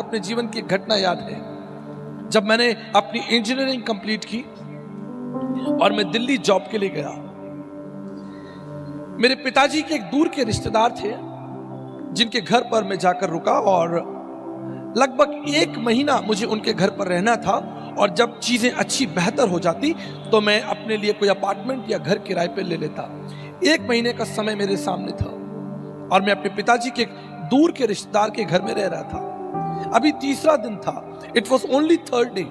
तक अपने जीवन की एक घटना याद है। जब मैंने अपनी इंजीनियरिंग कंप्लीट की और मैं दिल्ली जॉब के लिए गया, मेरे पिताजी के एक दूर के रिश्तेदार थे जिनके घर पर मैं जाकर रुका और लगभग 1 महीना मुझे उनके घर पर रहना था। और जब चीजें अच्छी बेहतर हो जाती तो मैं अपने लिए कोई अपार्टमेंट या घर किराए पे ले लेता। 1 महीने का समय मेरे सामने था और मैं अपने पिताजी के दूर के रिश्तेदार के घर में रह रहा था। अभी तीसरा दिन था, it was only 3rd day.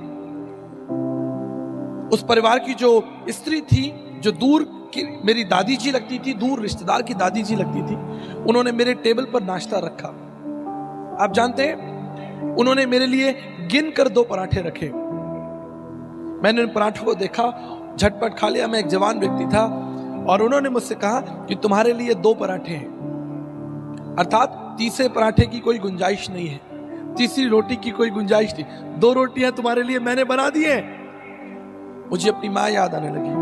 उस परिवार की जो स्त्री थी, जो दूर की मेरी दादी जी लगती थी, दूर रिश्तेदार की दादी जी लगती थी, उन्होंने मेरे टेबल पर नाश्ता रखा। आप जानते हैं, उन्होंने मेरे लिए गिन कर 2 पराठे रखे। मैंने उन पराठों को देखा, झटपट खा लिया। मैं एक जवान व्यक्ति था और उन्होंने मुझसे कहा कि तुम्हारे लिए 2 पराठे हैं, अर्थात तीसरे पराठे की कोई गुंजाइश नहीं है, तीसरी रोटी की कोई गुंजाइश नहीं, 2 रोटियां तुम्हारे लिए मैंने बना दी हैं। मुझे अपनी माँ याद आने लगी,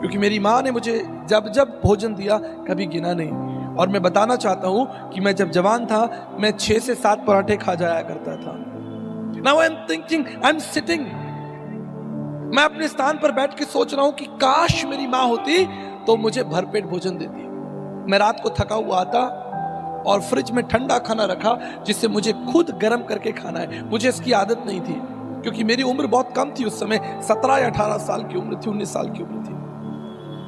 क्योंकि मेरी माँ ने मुझे जब जब भोजन दिया कभी गिना नहीं। और मैं बताना चाहता हूं कि मैं जब जवान था मैं 6 से 7 पराठे खा जाया करता था। Now I am thinking, I am sitting, मैं अपने स्थान पर बैठ के सोच रहा हूं कि काश मेरी माँ होती तो मुझे भरपेट भोजन देती। मैं रात को थका हुआ आता और फ्रिज में ठंडा खाना रखा जिसे मुझे खुद गर्म करके खाना है। मुझे इसकी आदत नहीं थी क्योंकि मेरी उम्र बहुत कम थी उस समय, 17 या 18 साल की उम्र थी, 19 साल की उम्र थी।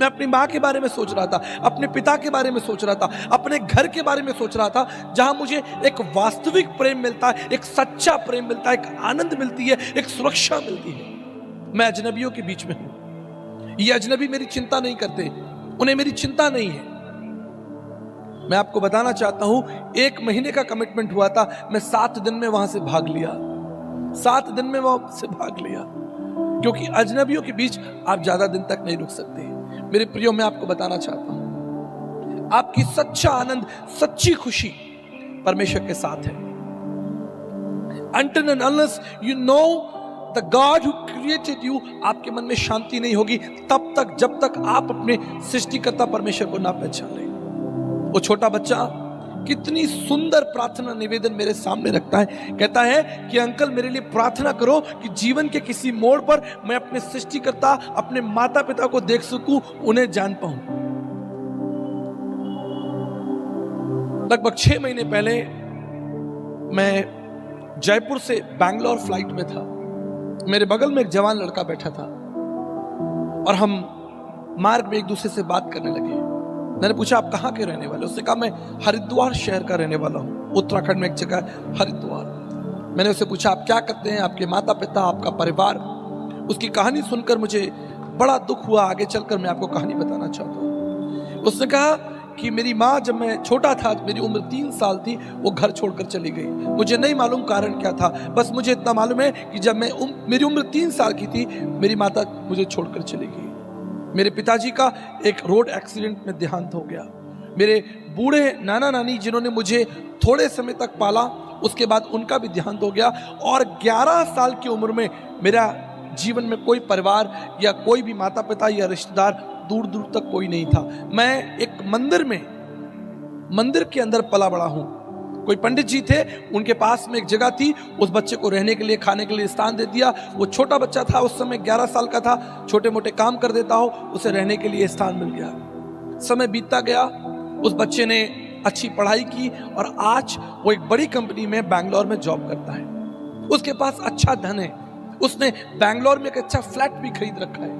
मैं अपनी माँ के बारे में सोच रहा था, अपने पिता के बारे में सोच रहा था, अपने घर के बारे में सोच रहा था, जहां मुझे एक वास्तविक प्रेम मिलता है, एक सच्चा प्रेम मिलता है, एक आनंद मिलती है, एक सुरक्षा मिलती है। मैं अजनबियों के बीच में हूं। ये अजनबी मेरी चिंता नहीं करते, उन्हें मेरी चिंता नहीं है। मैं आपको बताना चाहता हूं, 1 महीने का कमिटमेंट हुआ था, मैं 7 दिन में वहां से भाग लिया। 7 दिन में वहां से भाग लिया, क्योंकि अजनबियों के बीच आप ज्यादा दिन तक नहीं रुक सकते। मेरे प्रियो, मैं आपको बताना चाहता हूं, आपकी सच्चा आनंद, सच्ची खुशी परमेश्वर के साथ है। Until and unless you know the God who created you, आपके मन में शांति नहीं होगी तब तक जब तक आप अपने सृष्टिकर्ता परमेश्वर को ना पहचान लें। वो छोटा बच्चा कितनी सुंदर प्रार्थना निवेदन मेरे सामने रखता है, कहता है कि अंकल मेरे लिए प्रार्थना करो कि जीवन के किसी मोड़ पर मैं अपने सृष्टिकर्ता, अपने माता पिता को देख सकूं, उन्हें जान पाऊं। लगभग 6 महीने पहले मैं जयपुर से बैंगलोर फ्लाइट में था। मेरे बगल में एक जवान लड़का बैठा था और हम मार्ग में एक दूसरे से बात करने लगे। मैंने पूछा, आप कहाँ के रहने वाले? उसने कहा, मैं हरिद्वार शहर का रहने वाला हूँ, उत्तराखंड में एक जगह हरिद्वार। मैंने उससे पूछा, आप क्या करते हैं, आपके माता पिता, आपका परिवार? उसकी कहानी सुनकर मुझे बड़ा दुख हुआ। आगे चलकर मैं आपको कहानी बताना चाहता हूँ। उसने कहा कि मेरी माँ जब मैं छोटा था, मेरी उम्र 3 साल थी, वो घर छोड़कर चली गई। मुझे नहीं मालूम कारण क्या था, बस मुझे इतना मालूम है कि जब मेरी उम्र 3 साल की थी, मेरी माता मुझे छोड़कर चली गई। मेरे पिताजी का एक रोड एक्सीडेंट में देहांत हो गया। मेरे बूढ़े नाना नानी जिन्होंने मुझे थोड़े समय तक पाला, उसके बाद उनका भी देहांत हो गया। और 11 साल की उम्र में मेरा जीवन में कोई परिवार या कोई भी माता पिता या रिश्तेदार दूर दूर तक कोई नहीं था। मैं एक मंदिर के अंदर पला बड़ा हूँ। कोई पंडित जी थे, उनके पास में एक जगह थी, उस बच्चे को रहने के लिए, खाने के लिए स्थान दे दिया। वो छोटा बच्चा था, उस समय 11 साल का था, छोटे मोटे काम कर देता हो, उसे रहने के लिए स्थान मिल गया। समय बीतता गया, उस बच्चे ने अच्छी पढ़ाई की और आज वो एक बड़ी कंपनी में बैंगलोर में जॉब करता है। उसके पास अच्छा धन है, उसने बैंगलोर में एक अच्छा फ्लैट भी खरीद रखा है।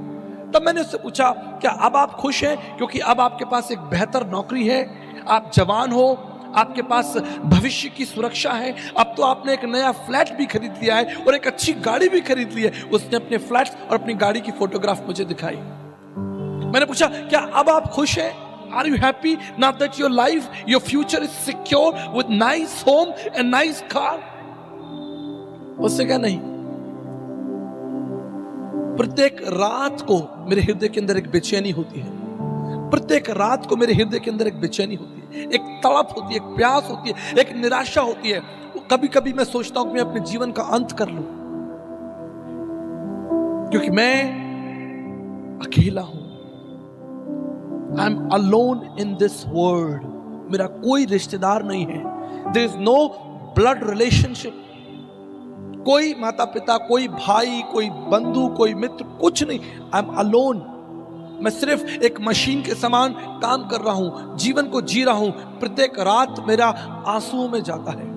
तब मैंने उससे पूछा, क्या अब आप खुश हैं? क्योंकि अब आपके पास एक बेहतर नौकरी है, आप जवान हो, आपके पास भविष्य की सुरक्षा है, अब तो आपने एक नया फ्लैट भी खरीद लिया है और एक अच्छी गाड़ी भी खरीद ली है। उसने अपने फ्लैट और अपनी गाड़ी की फोटोग्राफ मुझे दिखाई। मैंने पूछा, क्या अब आप खुश हैं? Are you happy now that your life, your future is secure with nice home and nice car? उससे क्या नहीं। प्रत्येक रात को मेरे हृदय के अंदर एक बेचैनी होती है, प्रत्येक रात को मेरे हृदय के अंदर एक बेचैनी होती है, एक तड़प होती है, एक प्यास होती है, एक निराशा होती है। कभी कभी मैं सोचता हूं कि मैं अपने जीवन का अंत कर लूं, क्योंकि मैं अकेला हूं। I am alone in this world. मेरा कोई रिश्तेदार नहीं है। There is no blood relationship, कोई माता पिता, कोई भाई, कोई बंधु, कोई मित्र, कुछ नहीं। आई एम अलोन। मैं सिर्फ एक मशीन के समान काम कर रहा हूं, जीवन को जी रहा हूं। प्रत्येक रात मेरा आंसुओं में जाता है।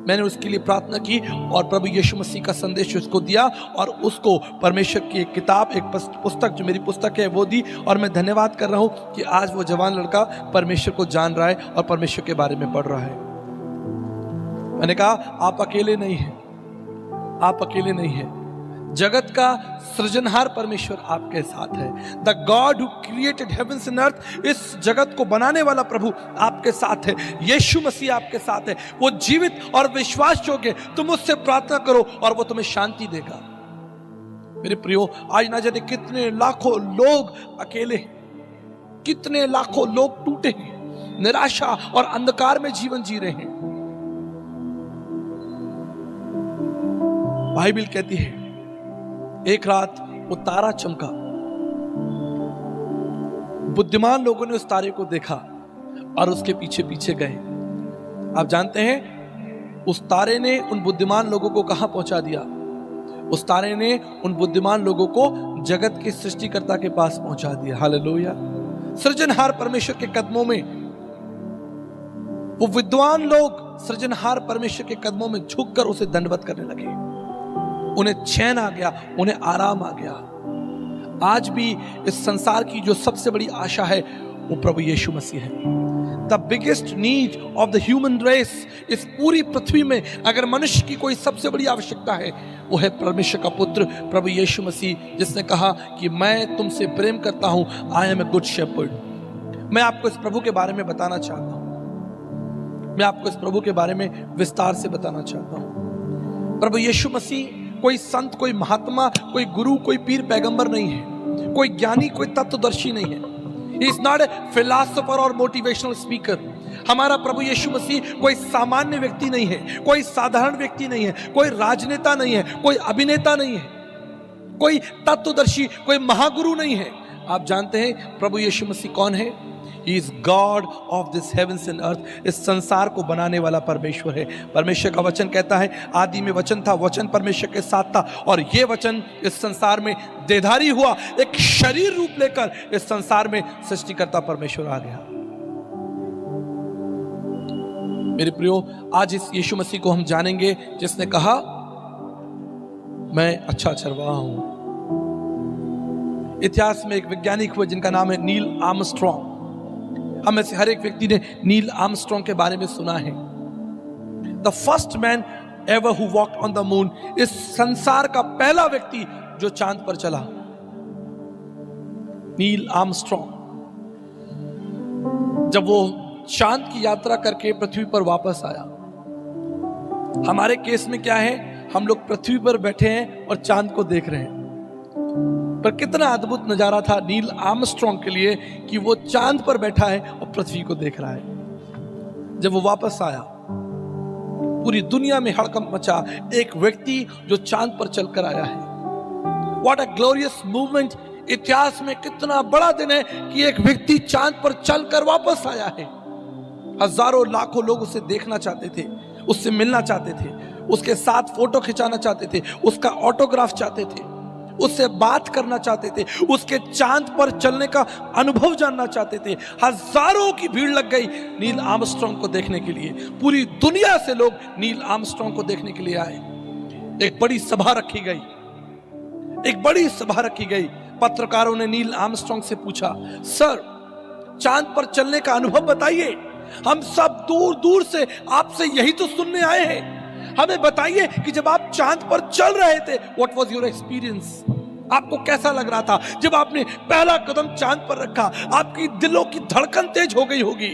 मैंने उसके लिए प्रार्थना की और प्रभु यीशु मसीह का संदेश उसको दिया और उसको परमेश्वर की एक किताब, एक पुस्तक जो मेरी पुस्तक है वो दी। और मैं धन्यवाद कर रहा हूं कि आज वो जवान लड़का परमेश्वर को जान रहा है और परमेश्वर के बारे में पढ़ रहा है। मैंने कहा आप अकेले नहीं हैं, आप अकेले नहीं हैं। जगत का सृजनहार परमेश्वर आपके साथ है। The God who created heavens and earth, इस जगत को बनाने वाला प्रभु आपके साथ है। यीशु मसीह आपके साथ है, वो जीवित और विश्वास योग्य। तुम उससे प्रार्थना करो और वो तुम्हें शांति देगा। मेरे प्रियो, आज ना जाने कितने लाखों लोग अकेले हैं, कितने लाखों लोग टूटे हैं, निराशा और अंधकार में जीवन जी रहे हैं। बाइबल कहती है एक रात वो तारा चमका। बुद्धिमान लोगों ने उस तारे को देखा और उसके पीछे पीछे गए। आप जानते हैं उस तारे ने उन बुद्धिमान लोगों को कहां पहुंचा दिया? उस तारे ने उन बुद्धिमान लोगों को जगत के सृष्टिकर्ता के पास पहुंचा दिया। हालेलुया। सृजनहार परमेश्वर के कदमों में वो विद्वान लोग सृजनहार परमेश्वर के कदमों में झुककर उसे दंडवत करने लगे। उन्हें चैन आ गया, उन्हें आराम आ गया। आज भी इस संसार की जो सबसे बड़ी आशा है वो प्रभु यीशु मसीह है। The biggest need of the human race, इस पूरी पृथ्वी में अगर मनुष्य की कोई सबसे बड़ी आवश्यकता है वो है परमेश्वर का पुत्र प्रभु यीशु मसीह, जिसने कहा कि मैं तुमसे प्रेम करता हूं। I am a good shepherd. मैं आपको इस प्रभु के बारे में बताना चाहता हूं, मैं आपको इस प्रभु के बारे में विस्तार से बताना चाहता हूं। प्रभु यीशु मसीह कोई संत, कोई महात्मा, कोई गुरु, कोई पीर पैगंबर नहीं है, कोई ज्ञानी, कोई तत्वदर्शी नहीं है। He is not a philosopher और मोटिवेशनल स्पीकर। हमारा प्रभु यीशु मसीह कोई सामान्य व्यक्ति नहीं है, कोई साधारण व्यक्ति नहीं है, कोई राजनेता नहीं है, कोई अभिनेता नहीं है, कोई तत्वदर्शी, कोई महागुरु नहीं है। आप जानते हैं प्रभु यीशु मसीह कौन है? He is God of this heavens and earth। इस संसार को बनाने वाला परमेश्वर है। परमेश्वर का वचन कहता है आदि में वचन था, वचन परमेश्वर के साथ था और ये वचन इस संसार में देहधारी हुआ, एक शरीर रूप लेकर इस संसार में सृष्टिकर्ता परमेश्वर आ गया। मेरे प्रियो, आज इस यीशु मसीह को हम जानेंगे जिसने कहा मैं अच्छा चरवाहा हूं। इतिहास में एक वैज्ञानिक हुए जिनका नाम है नील आर्मस्ट्रॉन्ग। हम में से हर एक व्यक्ति ने नील आर्मस्ट्रॉन्ग के बारे में सुना है। The first man ever who walked on the moon, इस संसार का पहला व्यक्ति जो चांद पर चला, नील आर्मस्ट्रॉन्ग। जब वो चांद की यात्रा करके पृथ्वी पर वापस आया, हमारे केस में क्या है, हम लोग पृथ्वी पर बैठे हैं और चांद को देख रहे हैं। पर कितना अद्भुत नजारा था नील आर्मस्ट्रॉन्ग के लिए कि वो चांद पर बैठा है और पृथ्वी को देख रहा है। जब वो वापस आया, पूरी दुनिया में हड़कंप मचा। एक व्यक्ति जो चांद पर चलकर आया है। What a glorious movement. इतिहास में कितना बड़ा दिन है कि एक व्यक्ति चांद पर चलकर वापस आया है। हजारों लाखों लोग उसे देखना चाहते थे, उससे मिलना चाहते थे, उसके साथ फोटो खिंचाना चाहते थे, उसका ऑटोग्राफ चाहते थे, उससे बात करना चाहते थे, उसके चांद पर चलने का अनुभव जानना चाहते थे। हजारों की भीड़ लग गई नील आर्मस्ट्रॉन्ग को देखने के लिए। पूरी दुनिया से लोग नील आर्मस्ट्रॉन्ग को देखने के लिए आए। एक बड़ी सभा रखी गई, एक बड़ी सभा रखी गई। पत्रकारों ने नील आर्मस्ट्रॉन्ग से पूछा, सर चांद पर चलने का अनुभव बताइए, हम सब दूर दूर से आपसे यही तो सुनने आए हैं। हमें बताइए कि जब आप चांद पर चल रहे थे, व्हाट वाज योर एक्सपीरियंस? आपको कैसा लग रहा था जब आपने पहला कदम चांद पर रखा? आपकी दिलों की धड़कन तेज हो गई होगी।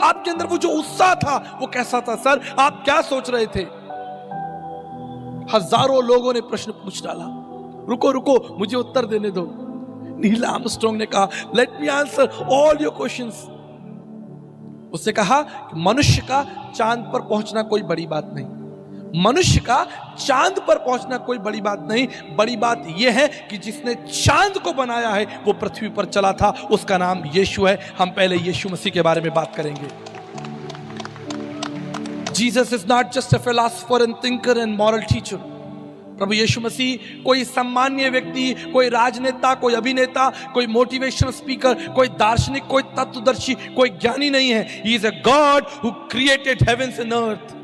आपके अंदर वो जो उत्साह था वो कैसा था? सर आप क्या सोच रहे थे? हजारों लोगों ने प्रश्न पूछ डाला। रुको रुको, मुझे उत्तर देने दो। नील आर्मस्ट्रॉन्ग ने कहा, let me answer all your questions. उसने कहा कि मनुष्य का चांद पर पहुंचना कोई बड़ी बात नहीं, मनुष्य का चांद पर पहुंचना कोई बड़ी बात नहीं। बड़ी बात यह है कि जिसने चांद को बनाया है वो पृथ्वी पर चला था, उसका नाम यीशु है। हम पहले यीशु मसीह के बारे में बात करेंगे। Jesus is not just a philosopher and thinker and moral teacher. प्रभु यीशु मसीह कोई सम्मानीय व्यक्ति, कोई राजनेता, कोई अभिनेता, कोई मोटिवेशनल स्पीकर, कोई दार्शनिक, कोई तत्वदर्शी, कोई ज्ञानी नहीं है. He is a God who created heavens and earth.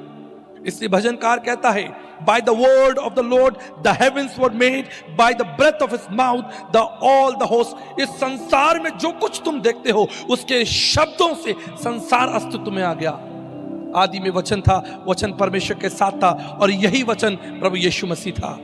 इसलिए भजनकार कहता है, by the word of the Lord the heavens were made, by the breath of his mouth the all the hosts. इस संसार में जो कुछ तुम देखते हो उसके शब्दों से संसार अस्तित्व में आ गया. आदि में वचन था, वचन परमेश्वर के साथ था और यही वचन प्रभु यीशु मसीह था.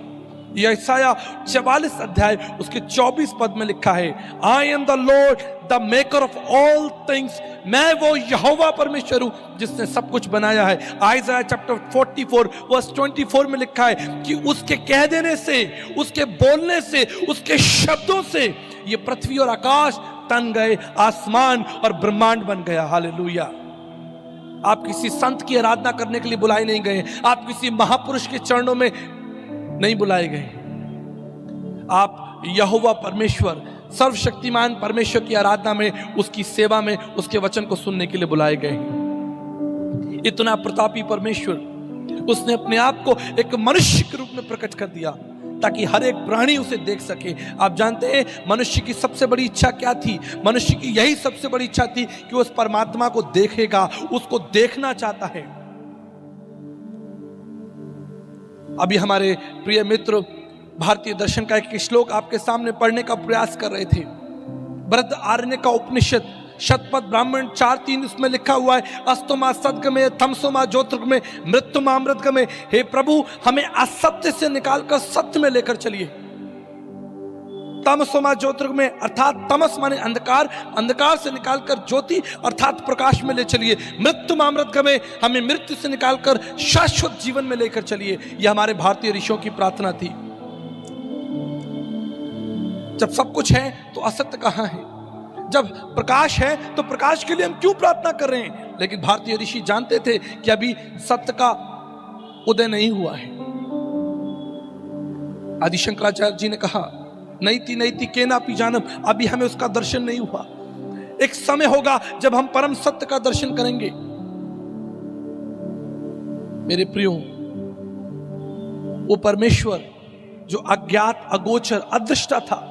यशाया 44 अध्याय उसके 24 पद में लिखा है, I am the Lord the maker of all things. मैं वो यहोवा परमेश्वर हूं जिसने सब कुछ बनाया है. आइज़ाया चैप्टर 44 वर्स 24 में लिखा है कि उसके कह देने से, उसके बोलने से, उसके शब्दों से ये पृथ्वी और आकाश तन गए, आसमान और ब्रह्मांड बन गया. हालेलुया. आप किसी संत की आराधना करने के लिए बुलाए नहीं गए, आप किसी महापुरुष के चरणों में नहीं बुलाए गए. आप यहोवा परमेश्वर, सर्वशक्तिमान परमेश्वर की आराधना में, उसकी सेवा में, उसके वचन को सुनने के लिए बुलाए गए. इतना प्रतापी परमेश्वर, उसने अपने आप को एक मनुष्य के रूप में प्रकट कर दिया ताकि हर एक प्राणी उसे देख सके. आप जानते हैं मनुष्य की सबसे बड़ी इच्छा क्या थी? मनुष्य की यही सबसे बड़ी इच्छा थी कि उस परमात्मा को देखेगा, उसको देखना चाहता है. अभी हमारे प्रिय मित्र भारतीय दर्शन का एक श्लोक आपके सामने पढ़ने का प्रयास कर रहे थे. बृहद आरण्य का उपनिषद शतपथ ब्राह्मण 4:3 उसमें लिखा हुआ है, अस्तोमा सद्गमय तमसोमा ज्योतिर्गमय मृत्युमा अमृतगमय. हे प्रभु, हमें असत्य से निकालकर सत्य में लेकर चलिए. तमसोमा ज्योतिर्गमय अर्थात तमस माने अंधकार, अंधकार से निकालकर ज्योति अर्थात प्रकाश में ले चलिए. मृत्युमा अमृतगमय, हमें मृत्यु से निकालकर शाश्वत जीवन में लेकर चलिए. यह हमारे भारतीय ऋषियों की प्रार्थना थी. जब सब कुछ है तो असत्य कहां है? जब प्रकाश है तो प्रकाश के लिए हम क्यों प्रार्थना कर रहे हैं? लेकिन भारतीय ऋषि जानते थे कि अभी सत्य का उदय नहीं हुआ है. आदि शंकराचार्य जी ने कहा, नैति नैति केनापि जानम, अभी हमें उसका दर्शन नहीं हुआ. एक समय होगा जब हम परम सत्य का दर्शन करेंगे. मेरे प्रियो, वो परमेश्वर जो अज्ञात, अगोचर, अदृष्टा था.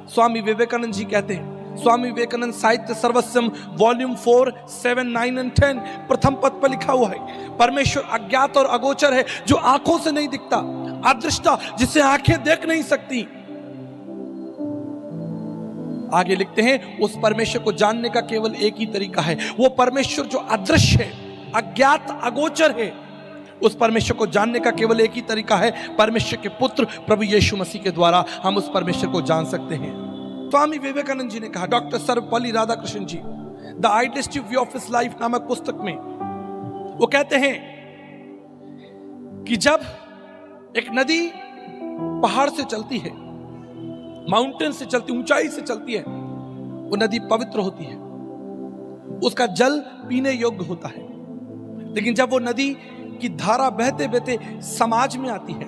स्वामी विवेकानंद जी कहते हैं, स्वामी विवेकानंद साहित्य सर्वस्वम वॉल्यूम 4, 7, 9 और 10 प्रथम पद पर लिखा हुआ है, परमेश्वर अज्ञात और अगोचर है, जो आंखों से नहीं दिखता, अदृष्टा, जिसे आंखें देख नहीं सकती. आगे लिखते हैं, उस परमेश्वर को जानने का केवल एक ही तरीका है. वो परमेश्वर जो अदृश्य है, अज्ञात, अगोचर है, उस परमेश्वर को जानने का केवल एक ही तरीका है. परमेश्वर के पुत्र प्रभु यीशु मसीह के द्वारा हम उस परमेश्वर को जान सकते हैं. स्वामी विवेकानंद जी ने कहा, doctor Sarvepalli Radhakrishnan ji the idealistic view of his life नामक पुस्तक में वो कहते हैं कि जब एक नदी पहाड़ से चलती है, माउंटेन से चलती, ऊंचाई से चलती है, वो नदी पवित्र होती है, उसका जल पीने योग्य होता है. लेकिन जब वो नदी की धारा बहते बहते समाज में आती है,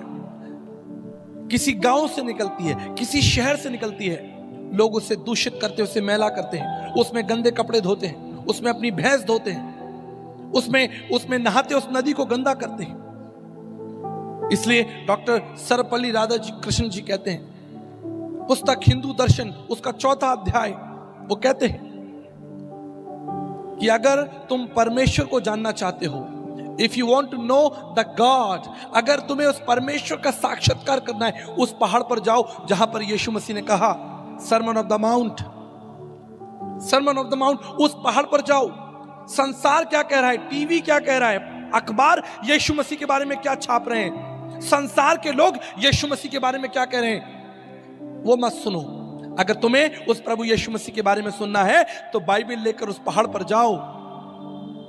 किसी गांव से निकलती है, किसी शहर से निकलती है, लोग उसे दूषित करते हैं, उसे मैला करते हैं, उसमें गंदे कपड़े धोते हैं, उसमें अपनी भैंस धोते हैं, उसमें नहाते, उस नदी को गंदा करते हैं. इसलिए डॉक्टर सर्वपल्ली राधाकृष्णन जी कहते हैं, पुस्तक हिंदू दर्शन उसका 4था अध्याय, वो कहते हैं कि अगर तुम परमेश्वर को जानना चाहते हो, if you want to know the God, अगर तुम्हें उस परमेश्वर का साक्षात्कार करना है, उस पहाड़ पर जाओ जहां पर यीशु मसीह ने कहा, sermon of the mount, sermon of the mount, उस पहाड़ पर जाओ. संसार क्या कह रहा है, टीवी क्या कह रहा है, अखबार यीशु मसीह के बारे में क्या छाप रहे हैं, संसार के लोग यीशु मसीह के बारे में क्या कह रहे हैं, वो मत सुनो. अगर तुम्हें उस प्रभु यीशु मसीह के बारे में सुनना है तो बाइबल लेकर उस पहाड़ पर जाओ,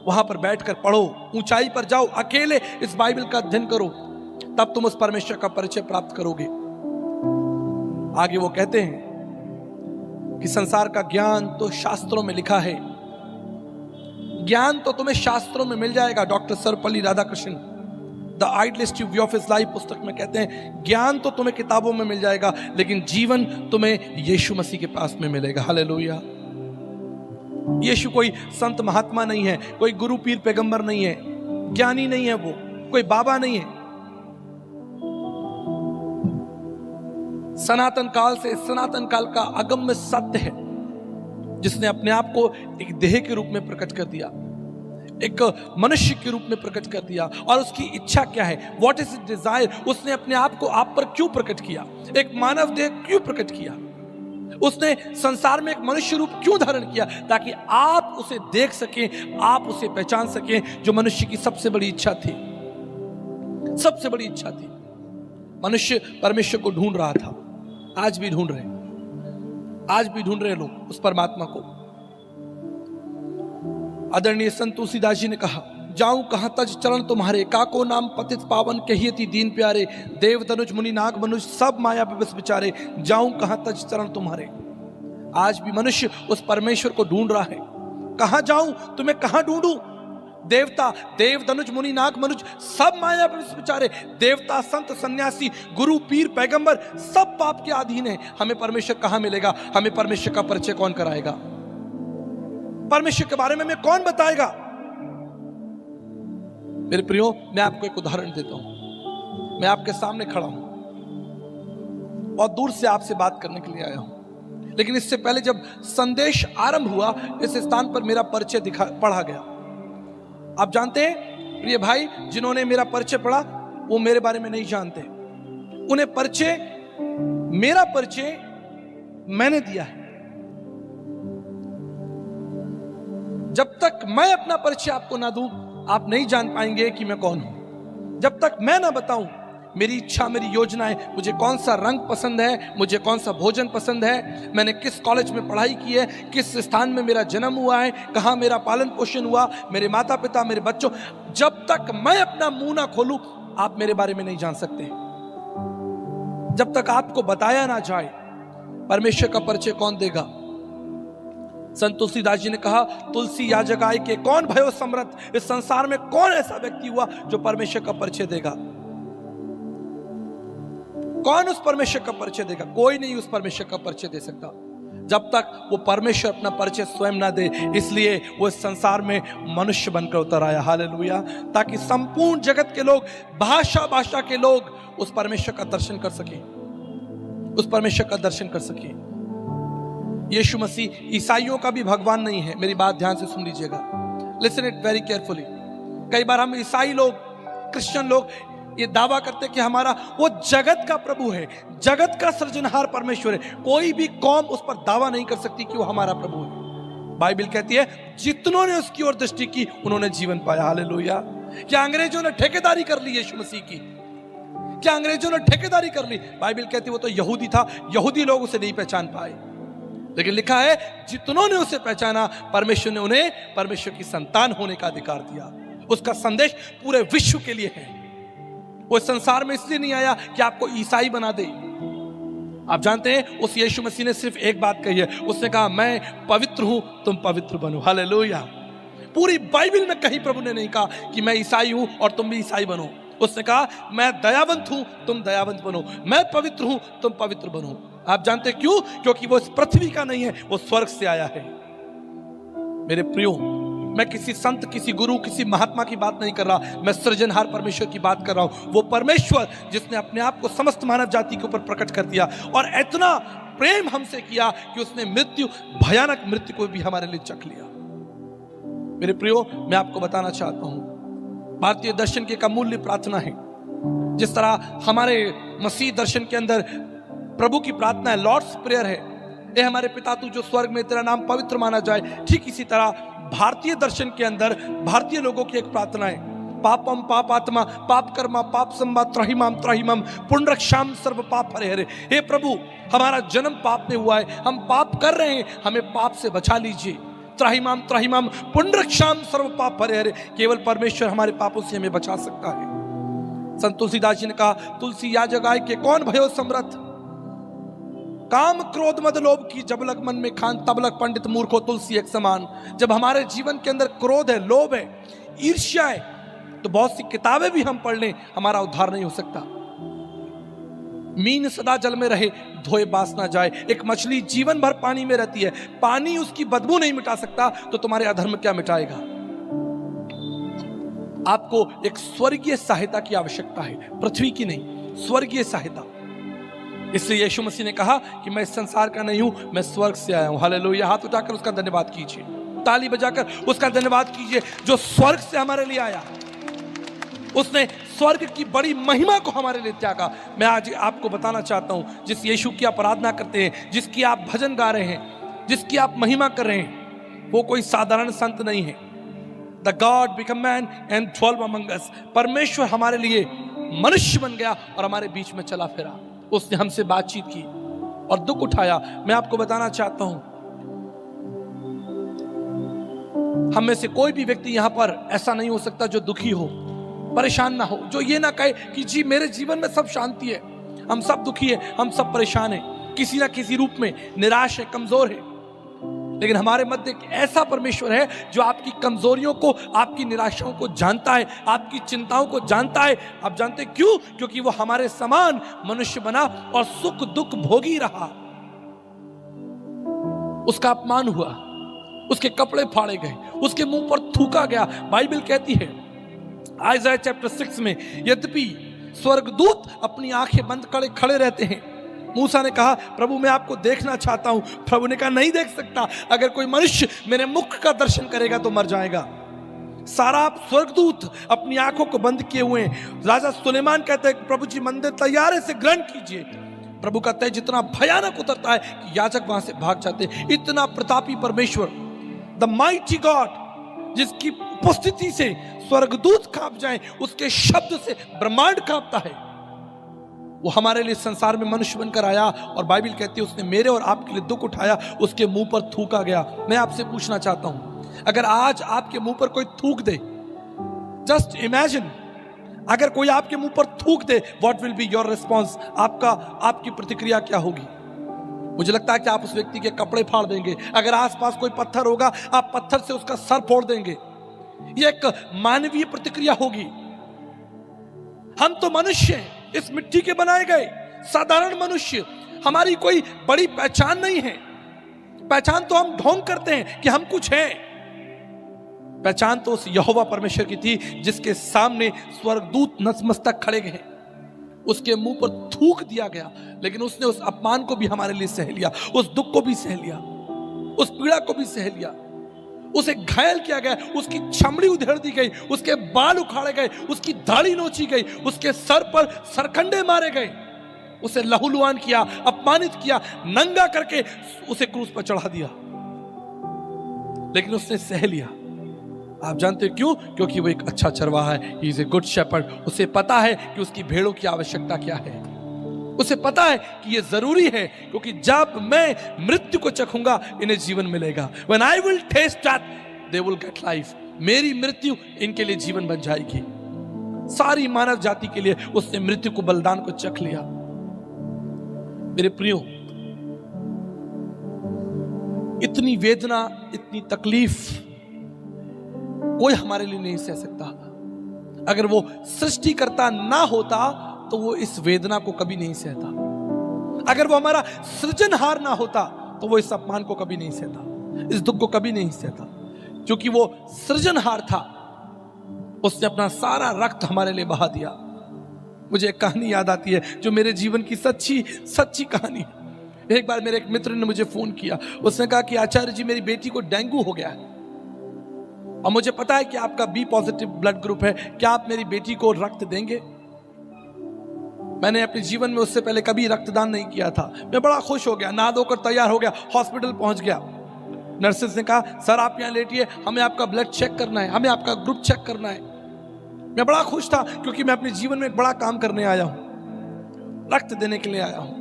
वहां पर बैठकर पढ़ो, ऊंचाई पर जाओ, अकेले इस बाइबल का अध्ययन करो, तब तुम उस परमेश्वर का परिचय प्राप्त करोगे. आगे वो कहते हैं कि संसार का ज्ञान तो शास्त्रों में लिखा है, ज्ञान तो तुम्हें शास्त्रों में मिल जाएगा. Doctor Sarvepalli Radhakrishnan the idealistic view of his life पुस्तक में कहते हैं, ज्ञान तो तुम्हें किताबों में मिल जाएगा, लेकिन जीवन तुम्हें यीशु मसीह के पास में मिलेगा. हालेलुया. यीशु कोई संत महात्मा नहीं है, कोई गुरु पीर पैगंबर नहीं है. ज्ञानी नहीं है, वो कोई बाबा नहीं है। सनातन काल से सनातन काल का अगम्य सत्य है, जिसने अपने आप को एक देह के रूप में प्रकट कर दिया, एक मनुष्य के रूप में प्रकट कर दिया। और उसकी इच्छा क्या है, व्हाट इज डिजायर, उसने अपने आप को आप पर क्यों प्रकट किया, एक मानव देह क्यों प्रकट किया, उसने संसार में एक मनुष्य रूप क्यों धारण किया, ताकि आप उसे देख सकें, आप उसे पहचान सकें, जो मनुष्य की सबसे बड़ी इच्छा थी। सबसे बड़ी इच्छा थी, मनुष्य परमेश्वर को ढूंढ रहा था। आज भी ढूंढ रहे, आज भी ढूंढ रहे लोग उस परमात्मा को। आदरणीय संत तुलसीदास जी ने कहा, जाऊं कहां तज चरण तुम्हारे, काको नाम पतित पावन कहियति दीन प्यारे, देव तनुज मुनि नाग मनुज सब माया विवश विचारे, जाऊं कहां तज चरण तुम्हारे। आज भी मनुष्य उस परमेश्वर को ढूंढ रहा है। कहां जाऊं, तुम्हें कहां ढूंढूं। देवता, देव तनुज मुनि नाग मनुज सब माया विवश विचारे, देवता संत सन्यासी गुरु पीर पैगंबर सब पाप के अधीन है। हमें परमेश्वर कहां मिलेगा, हमें परमेश्वर का परिचय कौन कराएगा, परमेश्वर के बारे में हमें कौन बताएगा। मेरे प्रियो, मैं आपको एक उदाहरण देता हूं। मैं आपके सामने खड़ा हूं, बहुत दूर से आपसे बात करने के लिए आया हूं, लेकिन इससे पहले जब संदेश आरंभ हुआ, इस स्थान पर मेरा परिचय पढ़ा गया। आप जानते हैं प्रिय भाई, जिन्होंने मेरा परिचय पढ़ा वो मेरे बारे में नहीं जानते। उन्हें परिचय, मेरा परिचय मैंने दिया है। जब तक मैं अपना परिचय आपको ना दूं, आप नहीं जान पाएंगे कि मैं कौन हूं। जब तक मैं ना बताऊं मेरी इच्छा, मेरी योजनाएं, मुझे कौन सा रंग पसंद है, मुझे कौन सा भोजन पसंद है, मैंने किस कॉलेज में पढ़ाई की है, किस स्थान में मेरा जन्म हुआ है, कहां मेरा पालन पोषण हुआ, मेरे माता पिता, मेरे बच्चों, जब तक मैं अपना मुंह ना खोलूं आप मेरे बारे में नहीं जान सकते। जब तक आपको बताया ना जाए परमेश्वर का परिचय कौन देगा। संत तुलसीदास जी ने कहा, तुलसी याजक आय के कौन भयो समर्थ, इस संसार में कौन ऐसा व्यक्ति हुआ जो परमेश्वर का परिचय देगा। कौन उस परमेश्वर का परिचय देगा, कोई नहीं उस परमेश्वर का परिचय दे सकता जब तक वो परमेश्वर अपना परिचय स्वयं ना दे। इसलिए वो इस संसार में मनुष्य बनकर उतर आया, हालेलुया, ताकि संपूर्ण जगत के लोग, भाषा भाषा के लोग उस परमेश्वर का दर्शन कर सके, उस परमेश्वर का दर्शन कर सके। यीशु मसीह ईसाइयों का भी भगवान नहीं है, मेरी बात ध्यान से सुन लीजिएगा, लिसन इट वेरी केयरफुली। कई बार हम ईसाई लोग, क्रिश्चियन लोग ये दावा करते कि हमारा वो जगत का प्रभु है, जगत का सृजनहार परमेश्वर है। कोई भी कौम उस पर दावा नहीं कर सकती कि वो हमारा प्रभु है। बाइबल कहती है, जितनों ने उसकी ओर दृष्टि की उन्होंने जीवन पाया, हालेलुया। क्या अंग्रेजों ने ठेकेदारी कर ली यीशु मसीह की? क्या अंग्रेजों ने ठेकेदारी कर ली? बाइबल कहती है वो तो यहूदी था, यहूदी लोग उसे नहीं पहचान पाए, लेकिन लिखा है जितनों ने उसे पहचाना परमेश्वर ने उन्हें परमेश्वर की संतान होने का अधिकार दिया। उसका संदेश पूरे विश्व के लिए है। वो संसार में इसलिए नहीं आया कि आपको ईसाई बना दे। आप जानते हैं उस यीशु मसीह ने सिर्फ एक बात कही है, उसने कहा मैं पवित्र हूं, तुम पवित्र बनो, हालेलुया। पूरी बाइबल में कहीं प्रभु ने नहीं कहा कि मैं ईसाई हूं और तुम भी ईसाई बनो। उसने कहा मैं दयावंत हूं, तुम दयावंत बनो, मैं पवित्र हूं, तुम पवित्र बनो। आप जानते क्यों? क्योंकि वो इस पृथ्वी का नहीं है, वो स्वर्ग से आया है। मेरे प्रियो, मैं किसी संत, किसी गुरु, किसी महात्मा की बात नहीं कर रहा, मैं सृजनहार परमेश्वर की बात कर रहा हूं। वो परमेश्वर जिसने अपने आप को समस्त मानव जाति के ऊपर प्रकट कर दिया और इतना प्रेम हमसे किया कि उसने मृत्यु, भयानक मृत्यु को भी हमारे लिए चख लिया। मेरे प्रियो, मैं आपको बताना चाहता हूं, भारतीय दर्शन की एक अमूल्य प्रार्थना है। जिस तरह हमारे मसीह दर्शन के अंदर प्रभु की प्रार्थना है, लॉर्ड्स प्रेयर है, ये हमारे पिता तू जो स्वर्ग में, तेरा नाम पवित्र माना जाए। ठीक इसी तरह भारतीय दर्शन के अंदर भारतीय लोगों की एक प्रार्थना है, पापम पापात्मा पाप कर्मा पाप संबा त्राहिमाम त्राहिमम पुण्रक्षाम सर्व पाप हरे हरे। हे प्रभु, हमारा जन्म पाप में हुआ है, हम पाप कर रहे हैं, हमें पाप से बचा लीजिए। त्राहिमाम त्राहिमाम पुण्रक्षाम सर्व पाप हरे हरे। केवल परमेश्वर हमारे पापों से हमें बचा सकता है। संत तुलसीदास जी ने कहा, तुलसी याजक आय के कौन भयो समर्थ, काम क्रोध मद लोभ की जब लग मन में खान, तब लग पंडित मूर्खो तुलसी एक समान। जब हमारे जीवन के अंदर क्रोध है, लोभ है, ईर्ष्या है, तो बहुत सी किताबें भी हम पढ़ लें, हमारा उद्धार नहीं हो सकता। मीन सदा जल में रहे, धोए बास ना जाए। एक मछली जीवन भर पानी में रहती है, पानी उसकी बदबू नहीं मिटा सकता, तो तुम्हारे अधर्म क्या मिटाएगा? आपको एक स्वर्गीय सहायता की आवश्यकता है, पृथ्वी की नहीं, स्वर्गीय सहायता। इसलिए यीशु मसीह ने कहा कि मैं इस संसार का नहीं हूं, मैं स्वर्ग से आया हूं। हालेलुया। हाथ उठाकर उसका धन्यवाद कीजिए, ताली बजाकर उसका धन्यवाद कीजिए, जो स्वर्ग से हमारे लिए आया। उसने स्वर्ग की बड़ी महिमा को हमारे लिए त्यागा। मैं आज आपको बताना चाहता हूं, जिस यीशु की आप आराधना करते हैं, जिसकी आप भजन गा रहे हैं, जिसकी आप महिमा कर रहे हैं, वो कोई साधारण संत नहीं है। The God became man and dwelt among us। परमेश्वर हमारे लिए मनुष्य बन गया और हमारे बीच में चला फिरा। उसने हमसे बातचीत की और दुख उठाया। मैं आपको बताना चाहता हूं, हम में से कोई भी व्यक्ति यहां पर ऐसा नहीं हो सकता जो दुखी हो, परेशान ना हो, जो ये ना कहे कि जी मेरे जीवन में सब शांति है। हम सब दुखी है, हम सब परेशान हैं, किसी ना किसी रूप में निराश है, कमजोर है। लेकिन हमारे मध्य एक ऐसा परमेश्वर है जो आपकी कमजोरियों को, आपकी निराशाओं को जानता है, आपकी चिंताओं को जानता है। आप जानते क्यों? क्योंकि वो हमारे समान मनुष्य बना और सुख दुख भोगी रहा। उसका अपमान हुआ, उसके कपड़े फाड़े गए, उसके मुंह पर थूका गया। बाइबल कहती है आइज़ाया चैप्टर 6 में, यद्यपि स्वर्गदूत अपनी आंखें बंद करे खड़े रहते हैं। मूसा ने कहा प्रभु मैं आपको देखना चाहता हूं। प्रभु ने कहा नहीं देख सकता, अगर कोई मनुष्य मेरे मुख का दर्शन करेगा तो मर जाएगा। सारा स्वर्गदूत अपनी आंखों को बंद किए हुए हैं। राजा सुलेमान कहते हैं प्रभु जी मंदिर तैयार है, से ग्रहण कीजिए। प्रभु का तेज इतना भयानक उतरता है कि याजक वहां से भाग जाते हैं। इतना प्रतापी परमेश्वर, द माइटी गॉड, जिसकी उपस्थिति से स्वर्गदूत कांप जाएं, उसके शब्द से ब्रह्मांड कांपता है। वो हमारे लिए संसार में मनुष्य बनकर आया और बाइबल कहती है उसने मेरे और आपके लिए दुख उठाया, उसके मुंह पर थूका गया। मैं आपसे पूछना चाहता हूं, अगर आज आपके मुंह पर कोई थूक दे, जस्ट इमेजिन, अगर कोई आपके मुंह पर थूक दे, what will be your response? आपकी प्रतिक्रिया क्या होगी? मुझे लगता है कि आप उस व्यक्ति के कपड़े फाड़ देंगे। अगर आसपास कोई पत्थर होगा, आप पत्थर से उसका सर फोड़ देंगे। यह एक मानवीय प्रतिक्रिया होगी। हम तो मनुष्य हैं, इस मिट्टी के बनाए गए साधारण मनुष्य। हमारी कोई बड़ी पहचान नहीं है। पहचान तो हम ढोंग करते हैं कि हम कुछ हैं। पहचान तो उस यहोवा परमेश्वर की थी जिसके सामने स्वर्गदूत नतमस्तक खड़े गए। उसके मुंह पर थूक दिया गया, लेकिन उसने उस अपमान को भी हमारे लिए सह लिया, उस दुख को भी सह लिया, उस पीड़ा को भी सह लिया। उसे घायल किया गया, उसकी चमड़ी उधेड़ दी गई, उसके बाल उखाड़े गए, उसकी दाढ़ी नोची गई, उसके सर पर सरकंडे मारे गए, उसे लहूलुहान किया, अपमानित किया, नंगा करके उसे क्रूस पर चढ़ा दिया। लेकिन उसने सह लिया। आप जानते हो क्यों? क्योंकि वो एक अच्छा चरवाहा है। He is a good shepherd. उसे पता है कि उसकी भेड़ों की आवश्यकता क्या है। उसे पता है कि ये जरूरी है, क्योंकि जब मैं मृत्यु को चखूंगा इन्हें जीवन मिलेगा। When I will taste death, they will get life। मेरी मृत्यु इनके लिए जीवन बन जाएगी। सारी मानव जाति के लिए उसने मृत्यु को, बलिदान को चख लिया। मेरे प्रियो, इतनी वेदना, इतनी तकलीफ कोई हमारे लिए नहीं सह सकता। अगर वो सृष्टिकर्ता ना होता तो वो इस वेदना को कभी नहीं सहता। अगर वो हमारा सृजनहार ना होता तो वो इस अपमान को कभी नहीं सहता, इस दुख को कभी नहीं सहता। क्योंकि वो सृजनहार था, उसने अपना सारा रक्त हमारे लिए बहा दिया। मुझे एक कहानी याद आती है जो मेरे जीवन की सच्ची कहानी है। एक बार मेरे एक मित्र ने मुझे फोन किया। उसने कहा कि आचार्य जी मेरी बेटी को डेंगू हो गया है और मुझे पता है कि आपका बी पॉजिटिव ब्लड ग्रुप है, क्या आप मेरी बेटी को रक्त देंगे? मैंने अपने जीवन में उससे पहले कभी रक्तदान नहीं किया था। मैं बड़ा खुश हो गया, नहा धोकर तैयार हो गया, हॉस्पिटल पहुंच गया। नर्सेस ने कहा सर आप यहाँ लेटिए, हमें आपका ब्लड चेक करना है, हमें आपका ग्रुप चेक करना है। मैं बड़ा खुश था क्योंकि मैं अपने जीवन में एक बड़ा काम करने आया हूं, रक्त देने के लिए आया हूं।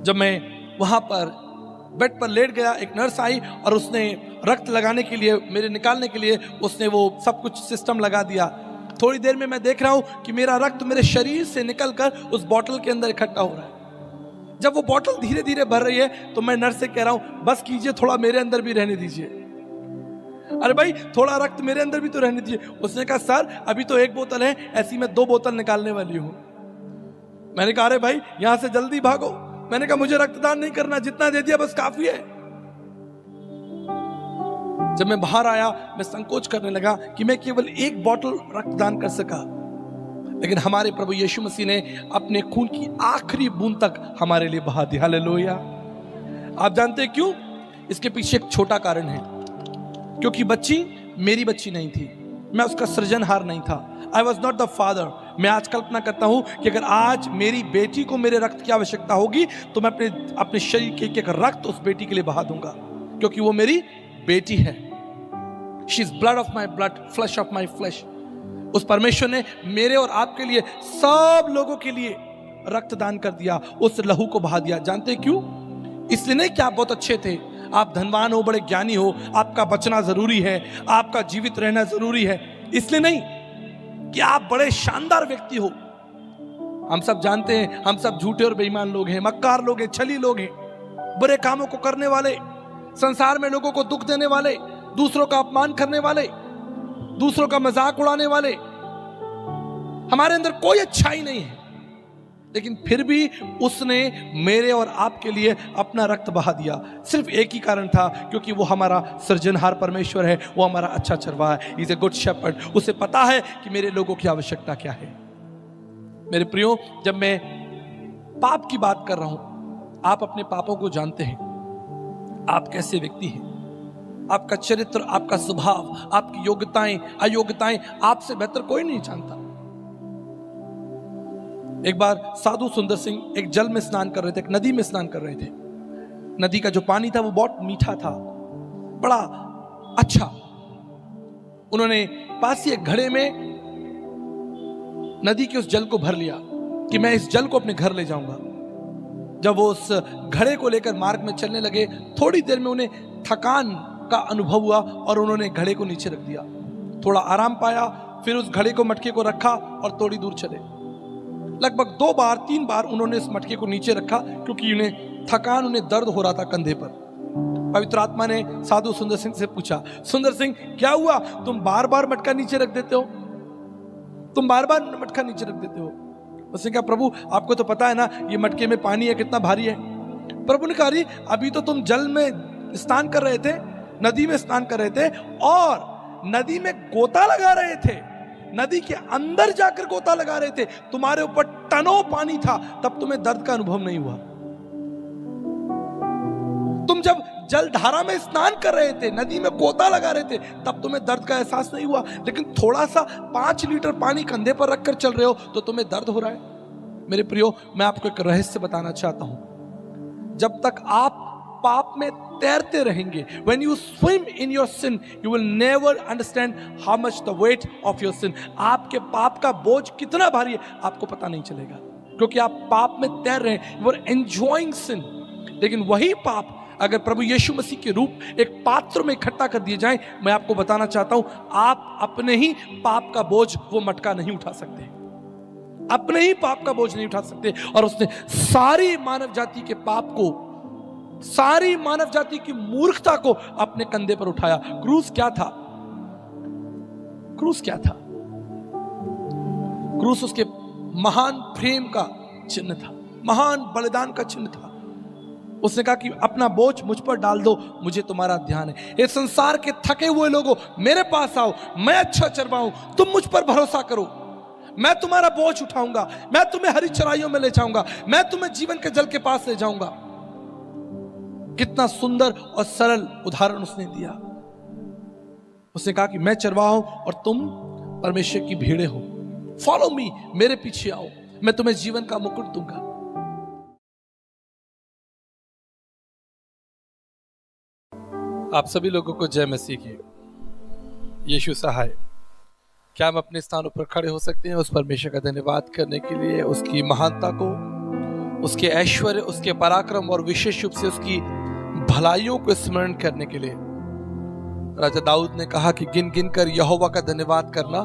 जब मैं वहां पर बेड पर लेट गया, एक नर्स आई और उसने रक्त लगाने के लिए, मेरे निकालने के लिए उसने वो सब कुछ सिस्टम लगा दिया। थोड़ी देर में मैं देख रहा हूं कि मेरा रक्त मेरे शरीर से निकलकर उस बोतल के अंदर इकट्ठा हो रहा है। जब वो बोतल धीरे धीरे भर रही है तो मैं नर्स से कह रहा हूं बस कीजिए, थोड़ा मेरे अंदर भी रहने दीजिए। अरे भाई थोड़ा रक्त मेरे अंदर भी तो रहने दीजिए। उसने कहा सर अभी तो एक बोतल है, ऐसी मैं 2 बोतल निकालने वाली हूं। मैंने कहा अरे भाई यहां से जल्दी भागो। मैंने कहा मुझे रक्तदान नहीं करना, जितना दे दिया बस काफी है। जब मैं बाहर आया, मैं संकोच करने लगा कि मैं केवल एक बॉटल रक्तदान कर सका, लेकिन हमारे प्रभु यीशु मसीह ने अपने खून की आखिरी बूंद तक हमारे लिए बहा दी। हालेलुया। आप जानते हैं क्यों? इसके पीछे एक छोटा कारण है, क्योंकि बच्ची मेरी बच्ची नहीं थी, मैं उसका सृजनहार नहीं था। I was not the father. मैं आज कल्पना करता हूं कि अगर आज मेरी बेटी को मेरे रक्त की आवश्यकता होगी तो मैं अपने शरीर के एक रक्त उस बेटी के लिए बहा दूंगा, क्योंकि वो मेरी बेटी है। She is blood of my blood, flash of my flash. उस परमेश्वर ने मेरे और आपके लिए, सब लोगों के लिए रक्तदान कर दिया, उस लहू को बहा दिया। जानते क्यों? इसलिए नहीं कि आप बहुत अच्छे थे, आप धनवान हो, बड़े ज्ञानी हो, आपका बचना जरूरी है, आपका जीवित रहना जरूरी है, इसलिए नहीं कि आप बड़े शानदार व्यक्ति हो। हम सब जानते हैं, हम सब झूठे और बेईमान लोग हैं, मक्कार लोग हैं, छली लोग हैं, बुरे कामों को करने वाले, संसार में लोगों को दुख देने वाले, दूसरों का अपमान करने वाले, दूसरों का मजाक उड़ाने वाले। हमारे अंदर कोई अच्छाई नहीं है, लेकिन फिर भी उसने मेरे और आपके लिए अपना रक्त बहा दिया। सिर्फ एक ही कारण था, क्योंकि वो हमारा सृजनहार परमेश्वर है, वो हमारा अच्छा चरवाहा है। Is a good shepherd. उसे पता है कि मेरे लोगों की आवश्यकता क्या है। मेरे प्रियो, जब मैं पाप की बात कर रहा हूं, आप अपने पापों को जानते हैं, आप कैसे व्यक्ति हैं, आपका चरित्र, आपका स्वभाव, आपकी योग्यताएं अयोग्यताएं आपसे बेहतर कोई नहीं जानता। एक बार साधु सुंदर सिंह एक जल में स्नान कर रहे थे, एक नदी में स्नान कर रहे थे। नदी का जो पानी था वो बहुत मीठा था, बड़ा अच्छा। उन्होंने पास ही एक घड़े में नदी के उस जल को भर लिया कि मैं इस जल को अपने घर ले जाऊंगा। जब वो उस घड़े को लेकर मार्ग में चलने लगे, थोड़ी देर में उन्हें थकान का अनुभव हुआ और उन्होंने घड़े को नीचे रख दिया, थोड़ा आराम पाया, फिर उस घड़े को, मटके को रखा और थोड़ी दूर चले। लगभग 2 बार 3 बार उन्होंने इस मटके को नीचे रखा, क्योंकि उन्हें दर्द हो रहा था कंधे पर। पवित्र आत्मा ने साधु सुंदर सिंह से पूछा, सुंदर सिंह क्या हुआ, तुम बार बार मटका नीचे रख देते हो, तुम बार बार मटका नीचे रख देते हो। उसने कहा, प्रभु आपको तो पता है ना ये मटके में पानी है, कितना भारी है। प्रभु ने कहा, अभी तो तुम जल में स्नान कर रहे थे, नदी में स्नान कर रहे थे और नदी में गोता लगा रहे थे, नदी के अंदर जाकर गोता लगा रहे थे, तुम्हारे ऊपर टनों पानी था, तब तुम्हें दर्द का अनुभव नहीं हुआ। तुम जब जल धारा में स्नान कर रहे थे, नदी में गोता लगा रहे थे, तब तुम्हें दर्द का एहसास नहीं हुआ। लेकिन थोड़ा सा 5 लीटर पानी कंधे पर रखकर चल रहे हो तो तुम्हें दर्द हो रहा है। मेरे प्रियो, मैं आपको एक रहस्य बताना चाहता हूं। जब तक आप पाप में तैरते रहेंगे, when you swim in your sin, you will never understand how much the weight of your sin. आपके पाप का बोझ कितना भारी है आपको पता नहीं चलेगा, क्योंकि आप पाप में तैर रहे हैं, you are enjoying sin। लेकिन वही पाप अगर प्रभु यीशु मसीह के रूप एक पात्र में इकट्ठा कर दिए जाएं, मैं आपको बताना चाहता हूं, आप अपने ही पाप का बोझ, वो मटका नहीं उठा सकते, अपने ही पाप का बोझ नहीं उठा सकते। और उसने सारी मानव जाति के पाप को, सारी मानव जाति की मूर्खता को अपने कंधे पर उठाया। क्रूस क्या था? क्रूस क्या था? क्रूस उसके महान प्रेम का चिन्ह था, महान बलिदान का चिन्ह था। उसने कहा कि अपना बोझ मुझ पर डाल दो, मुझे तुम्हारा ध्यान है। ये संसार के थके हुए लोगों, मेरे पास आओ, मैं अच्छा चरवाहा हूं, तुम मुझ पर भरोसा करो, मैं तुम्हारा बोझ उठाऊंगा, मैं तुम्हें हरी चराइयों में ले जाऊंगा, मैं तुम्हें जीवन के जल के पास ले जाऊंगा। कितना सुंदर और सरल उदाहरण उसने दिया। उसने कहा कि मैं चरवाहा हूं और तुम परमेश्वर की भेड़ें हो, फॉलो मी, मेरे पीछे आओ, मैं तुम्हें जीवन का मुकुट दूंगा। आप सभी लोगों को जय मसीह की। यीशु सहाय। क्या हम अपने स्थानों पर खड़े हो सकते हैं उस परमेश्वर का धन्यवाद करने के लिए, उसकी महानता को, उसके ऐश्वर्य, उसके पराक्रम और विशेष रूप से उसकी भलाइयों को स्मरण करने के लिए। राजा दाऊद ने कहा कि गिन गिन कर यहोवा का धन्यवाद करना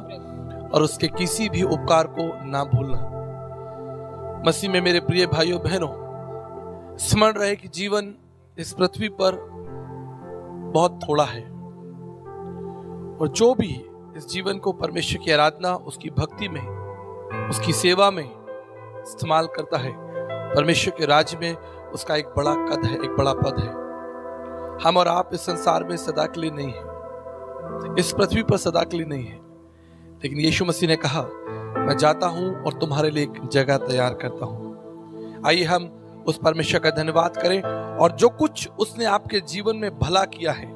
और उसके किसी भी उपकार को ना भूलना। मसीह में मेरे प्रिय भाइयों बहनों, स्मरण रहे कि जीवन इस पृथ्वी पर बहुत थोड़ा है, और जो भी इस जीवन को परमेश्वर की आराधना, उसकी भक्ति में, उसकी सेवा में इस्तेमाल करता है, परमेश्वर के राज्य में उसका एक बड़ा कद है, एक बड़ा पद है। हम और आप इस संसार में सदा के लिए नहीं है। इस पृथ्वी पर सदा के लिए नहीं है, लेकिन यीशु मसीह ने कहा मैं जाता हूं और तुम्हारे लिए एक जगह तैयार करता हूं। आइए हम उस परमेश्वर का धन्यवाद करें और जो कुछ उसने आपके जीवन में भला किया है,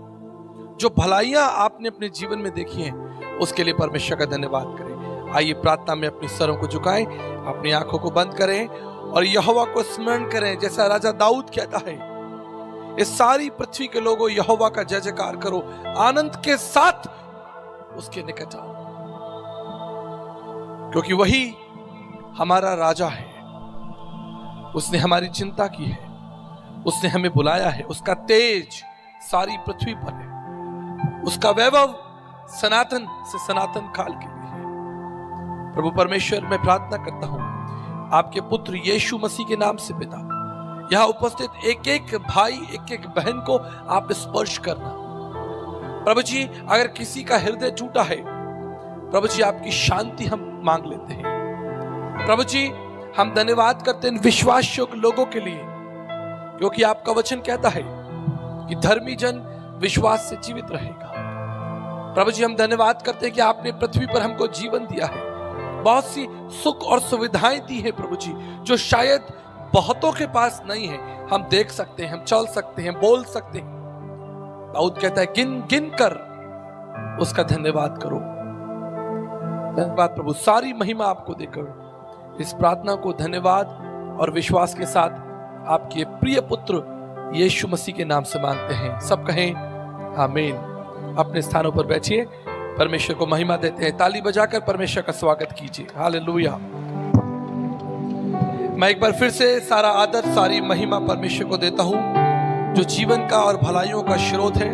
जो भलाइयां आपने अपने जीवन में देखी हैं, उसके लिए परमेश्वर का धन्यवाद करें। आइए प्रार्थना में अपने सरों को झुकाएं, अपनी आंखों को बंद करें और यहोवा को स्मरण करें। जैसा राजा दाऊद कहता है, इस सारी पृथ्वी के लोगों यहोवा का जय जयकार करो, आनंद के साथ उसके निकट आओ, क्योंकि वही हमारा राजा है। उसने हमारी चिंता की है, उसने हमें बुलाया है, उसका तेज सारी पृथ्वी पर है, उसका वैभव सनातन से सनातन काल के लिए है। प्रभु परमेश्वर, मैं प्रार्थना करता हूं आपके पुत्र यीशु मसीह के नाम से पिता, यहां उपस्थित एक एक भाई एक एक बहन को आप स्पर्श करना। प्रभु जी, अगर किसी का हृदय टूटा है, प्रभु जी आपकी शांति हम मांग लेते हैं। प्रभु जी, हम धन्यवाद करते हैं विश्वास योग्य लोगों के लिए, क्योंकि आपका वचन कहता है कि धर्मी जन विश्वास से जीवित रहेगा। प्रभु जी, हम धन्यवाद करते हैं कि आपने पृथ्वी पर हमको जीवन दिया है, बहुत सी सुख और सुविधाएं दी है प्रभु जी, जो शायद बहुतों के पास नहीं है। हम देख सकते हैं, हम चल सकते हैं, बोल सकते हैं। दाऊद कहता है गिन गिन कर उसका धन्यवाद करो। धन्यवाद प्रभु, सारी महिमा आपको देकर इस प्रार्थना को धन्यवाद और विश्वास के साथ आपके प्रिय पुत्र यीशु मसीह के नाम से मांगते हैं। सब कहें आमीन। अपने स्थानों पर बैठिए, परमेश्वर को महिमा देते हैं। ताली बजाकर परमेश्वर का स्वागत कीजिए। हालेलुया। मैं एक बार फिर से सारा आदर सारी महिमा परमेश्वर को देता हूं, जो जीवन का और भलाइयों का स्रोत है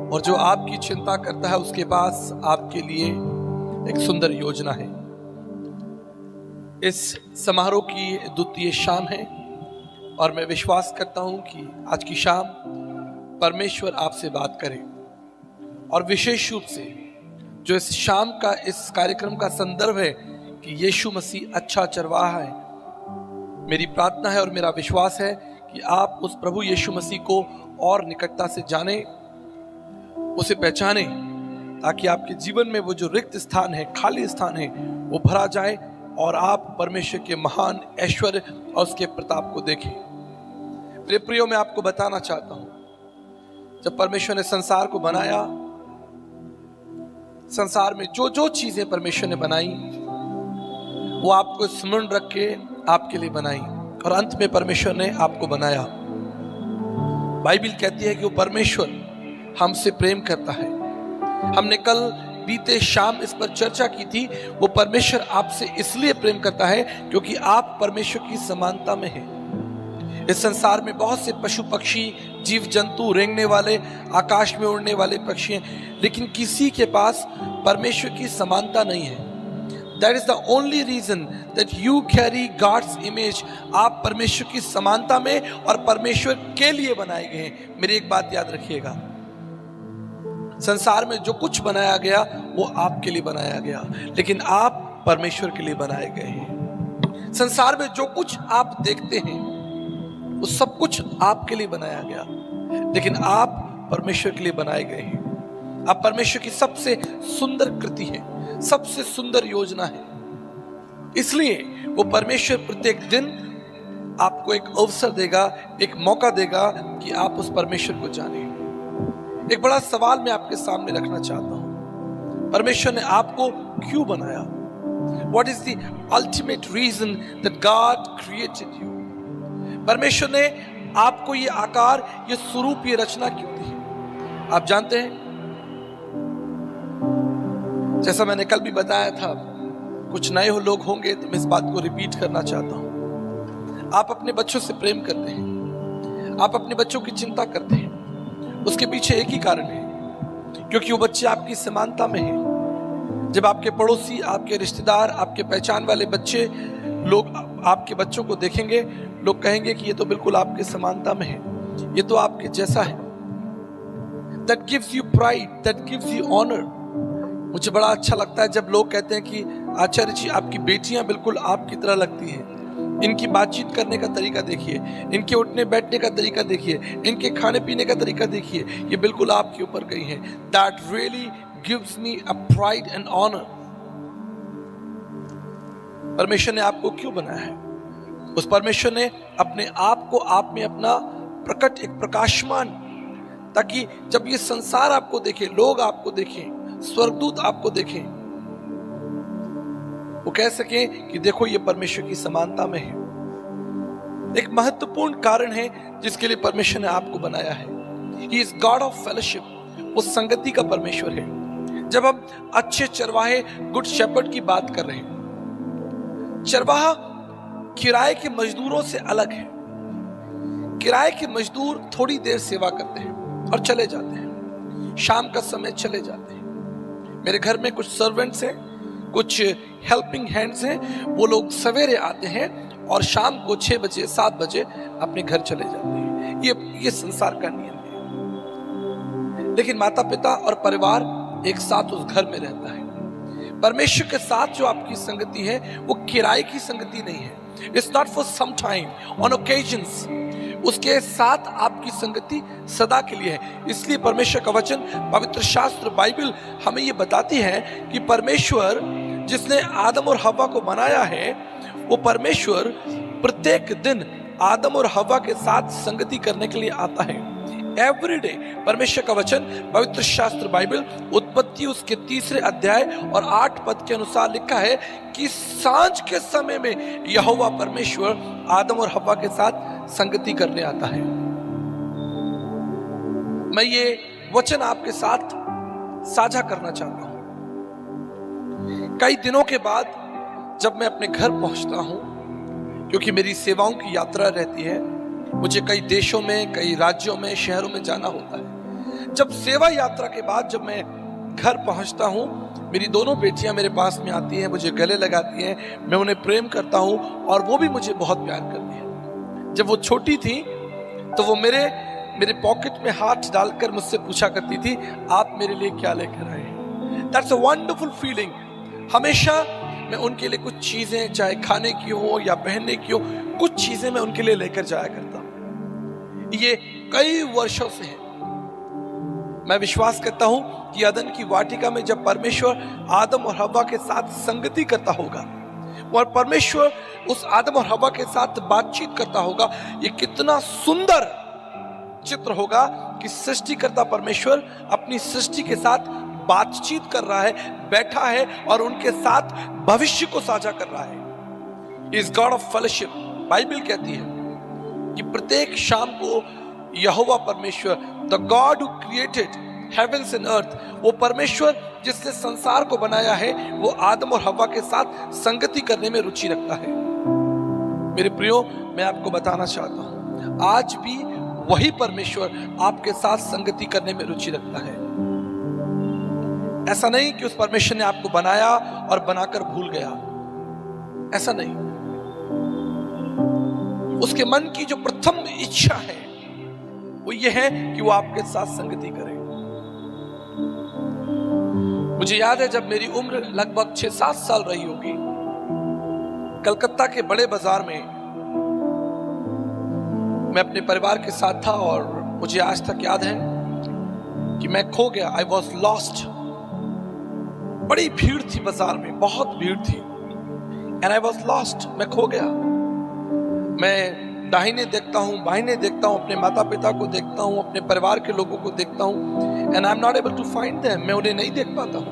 और जो आपकी चिंता करता है। उसके पास आपके लिए एक सुंदर योजना है। इस समारोह की द्वितीय शाम है और मैं विश्वास करता हूं कि आज की शाम परमेश्वर आपसे बात करे, और विशेष रूप से जो इस शाम का इस कार्यक्रम का संदर्भ है कि यीशु मसीह अच्छा चरवाहा है। मेरी प्रार्थना है और मेरा विश्वास है कि आप उस प्रभु यीशु मसीह को और निकटता से जाने, उसे पहचाने, ताकि आपके जीवन में वो जो रिक्त स्थान है, खाली स्थान है, वो भरा जाए और आप परमेश्वर के महान ऐश्वर्य और उसके प्रताप को देखें। मेरे प्रियो, मैं आपको बताना चाहता हूं, जब परमेश्वर ने संसार को बनाया, संसार में जो जो चीजें परमेश्वर ने बनाई वो आपको स्मरण रख के आपके लिए बनाई, और अंत में परमेश्वर ने आपको बनाया। बाइबल कहती है कि वो परमेश्वर हमसे प्रेम करता है। हमने कल बीते शाम इस पर चर्चा की थी। वो परमेश्वर आपसे इसलिए प्रेम करता है क्योंकि आप परमेश्वर की समानता में हैं। इस संसार में बहुत से पशु पक्षी, जीव जंतु, रेंगने वाले, आकाश में उड़ने वाले पक्षी हैं, लेकिन किसी के पास परमेश्वर की समानता नहीं है। That is the only reason that you carry God's image। आप परमेश्वर की समानता में और परमेश्वर के लिए बनाए गए हैं। मेरी एक बात याद रखिएगा, संसार में जो कुछ बनाया गया वो आपके लिए बनाया गया, लेकिन आप परमेश्वर के लिए बनाए गए हैं। संसार में जो कुछ आप देखते हैं वो सब कुछ आपके लिए बनाया गया, लेकिन आप परमेश्वर के लिए बनाए गए हैं। आप परमेश्वर की सबसे सुंदर कृति है, सबसे सुंदर योजना है। इसलिए वो परमेश्वर प्रत्येक दिन आपको एक अवसर देगा, एक मौका देगा कि आप उस परमेश्वर को जानें। एक बड़ा सवाल मैं आपके सामने रखना चाहता हूं, परमेश्वर ने आपको क्यों बनाया? What is the ultimate reason that God created you? परमेश्वर ने आपको ये आकार, ये स्वरूप, ये रचना क्यों दी? आप जानते हैं, जैसा मैंने कल भी बताया था, कुछ नए लोग होंगे तो मैं इस बात को रिपीट करना चाहता हूं। आप अपने बच्चों से प्रेम करते हैं, आप अपने बच्चों की चिंता करते हैं। उसके पीछे एक ही कारण है, क्योंकि वो बच्चे आपकी समानता में हैं। जब आपके पड़ोसी, आपके रिश्तेदार, आपके पहचान वाले बच्चे लोग आपके बच्चों को देखेंगे, लोग कहेंगे कि ये तो बिल्कुल आपके समानता में है, ये तो आपके जैसा है। That gives you pride, that gives you honor। मुझे बड़ा अच्छा लगता है जब लोग कहते हैं कि आचार्य जी आपकी बेटियां बिल्कुल आपकी तरह लगती हैं। इनकी बातचीत करने का तरीका देखिए, इनके उठने बैठने का तरीका देखिए, इनके खाने पीने का तरीका देखिए, ये बिल्कुल आपके ऊपर गई है। That really gives me a pride and honour. परमेश्वर ने आपको क्यों बनाया है? उस परमेश्वर ने अपने आप को आप में अपना प्रकट, एक प्रकाशमान, ताकि जब ये संसार आपको देखे, लोग आपको देखें, स्वर्गदूत आपको देखें, वो कह सके कि देखो ये परमेश्वर की समानता में है। एक महत्वपूर्ण कारण है जिसके लिए परमेश्वर ने आपको बनाया है। He is God of fellowship, वो संगति का परमेश्वर है। जब हम अच्छे चरवाहे, गुड शेपर्ड की बात कर रहे हैं, चरवाहा किराए के मजदूरों से अलग है। किराए के मजदूर थोड़ी देर सेवा करते हैं और चले जाते हैं, शाम का समय चले जाते हैं। मेरे घर में कुछ सर्वेंट्स हैं, कुछ हेल्पिंग हैंड्स हैं, वो लोग सवेरे आते हैं और शाम को 6 बजे 7 बजे अपने घर चले जाते हैं। ये संसार का नियम है। लेकिन माता पिता और परिवार एक साथ उस घर में रहता है। परमेश्वर के साथ जो आपकी संगति है वो किराए की संगति नहीं है। It's not for some time, on occasions. उसके साथ आपकी संगति सदा के लिए है। इसलिए परमेश्वर का वचन, पवित्र शास्त्र बाइबल हमें ये बताती है कि परमेश्वर जिसने आदम और हव्वा को बनाया है, वो परमेश्वर प्रत्येक दिन आदम और हव्वा के साथ संगति करने के लिए आता है। Every day. परमेश्वर का वचन, पवित्र शास्त्र बाइबल, उत्पत्ति उसके 3 अध्याय और 8 पद के अनुसार लिखा है कि सांझ के समय में यहोवा परमेश्वर आदम और हव्वा के साथ संगति करने आता है। मैं ये वचन आपके साथ साझा करना चाहता हूं। कई दिनों के बाद जब मैं अपने घर पहुंचता हूं, क्योंकि मेरी सेवाओं की यात्रा रहती है, मुझे कई देशों में, कई राज्यों में, शहरों में जाना होता है। जब सेवा यात्रा के बाद जब मैं घर पहुंचता हूं, मेरी दोनों बेटियां मेरे पास में आती हैं, मुझे गले लगाती हैं, मैं उन्हें प्रेम करता हूं और वो भी मुझे बहुत प्यार करती हैं। जब वो छोटी थी तो वो मेरे पॉकेट में हाथ डालकर मुझसे पूछा करती थी, आप मेरे लिए क्या लेकर आए हैं? That's a wonderful feeling. हमेशा मैं उनके लिए कुछ चीजें, चाहे खाने की हो या पहनने की हो, कुछ चीजें मैं उनके लिए लेकर जाया करता हूं। ये कई वर्षों से है। मैं विश्वास करता हूं कि अदन की वाटिका में जब परमेश्वर आदम और हव्वा के साथ संगति करता होगा और परमेश्वर उस आदम और हव्वा के साथ बातचीत करता होगा, ये कितना सुंदर चित्र होगा कि सृष्टिकर्ता परमेश्वर अपनी सृष्टि के साथ बातचीत कर रहा है, बैठा है और उनके साथ भविष्य को साझा कर रहा है। इस गॉड ऑफ फेलोशिप, बाइबल कहती है कि प्रत्येक शाम को यहोवा परमेश्वर, the God who created heavens and earth, वो परमेश्वर जिसने संसार को बनाया है, वो आदम और हव्वा के साथ संगति करने में रुचि रखता है। मेरे प्रियो, मैं आपको बताना चाहता हूं, आज भी वही परमेश्वर आपके साथ संगति करने में रुचि रखता है। ऐसा नहीं कि उस परमेश्वर ने आपको बनाया और बनाकर भूल गया, ऐसा नहीं। उसके मन की जो प्रथम इच्छा है वो ये है कि वो आपके साथ संगति करे। मुझे याद है जब मेरी उम्र लगभग 6-7 साल रही होगी, कलकत्ता के बड़े बाजार में मैं अपने परिवार के साथ था और मुझे आज तक याद है कि मैं खो गया। I was lost. बड़ी भीड़ थी बाजार में, बहुत भीड़ थी, एंड आई वॉज लॉस्ट। मैं खो गया। मैं दाहिने देखता हूँ, बाहिने देखता हूँ, अपने माता पिता को देखता हूँ, अपने परिवार के लोगों को देखता हूँ, and I am not able to find them. मैं उन्हें नहीं देख पाता हूँ।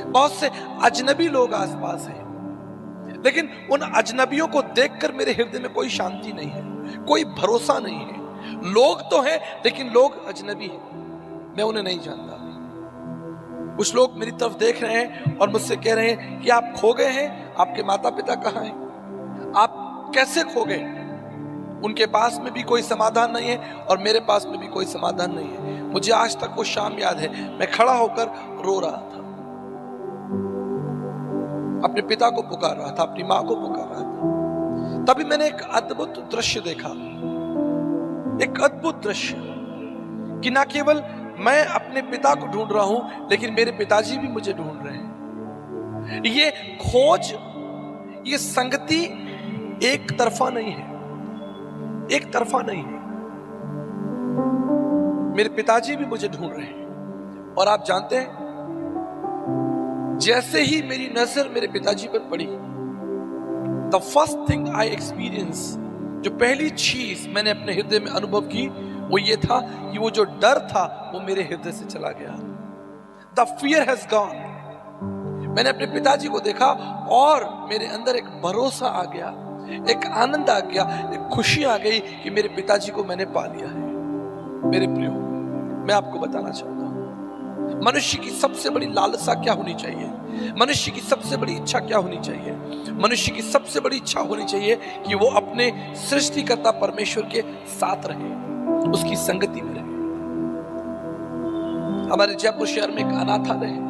बहुत से अजनबी लोग आसपास हैं, लेकिन उन अजनबियों को देखकर मेरे हृदय में कोई शांति नहीं है, कोई भरोसा नहीं है। लोग तो हैं लेकिन लोग अजनबी हैं, मैं उन्हें नहीं जानता। कुछ लोग मेरी तरफ देख रहे हैं और मुझसे कह रहे हैं कि आप खो गए हैं, आपके माता पिता कहाँ हैं, आप कैसे खो गए? उनके पास में भी कोई समाधान नहीं है और मेरे पास में भी कोई समाधान नहीं है। मुझे आज तक वो शाम याद है, मैं खड़ा होकर रो रहा था, अपने पिता को पुकार रहा था, अपनी माँ को पुकार रहा था। तभी मैंने एक अद्भुत दृश्य देखा, एक अद्भुत दृश्य कि ना केवल मैं अपने पिता को ढूंढ रहा हूं, लेकिन मेरे पिताजी भी मुझे ढूंढ रहे हैं। ये खोज, ये संगति एक तरफा नहीं है, एक तरफा नहीं है। मेरे पिताजी भी मुझे ढूंढ रहे हैं। और आप जानते हैं, जैसे ही मेरी नजर मेरे पिताजी पर पड़ी, the first thing I experience, जो पहली चीज मैंने अपने हृदय में अनुभव की वो ये था कि वो जो डर था वो मेरे हृदय से चला गया। The fear has gone. मैंने अपने पिताजी को देखा और मेरे अंदर एक भरोसा आ गया, एक आनंद आ गया, एक खुशी आ गई कि मेरे पिताजी को मैंने पा लिया है। मेरे प्रियो, मैं आपको बताना चाहता हूं, मनुष्य की सबसे बड़ी लालसा क्या होनी चाहिए, मनुष्य की सबसे बड़ी इच्छा क्या होनी चाहिए? मनुष्य की सबसे बड़ी इच्छा होनी चाहिए कि वो अपने सृष्टिकर्ता परमेश्वर के साथ रहे, उसकी संगति में रहे। हमारे जयपुर शहर में एक अनाथालय है।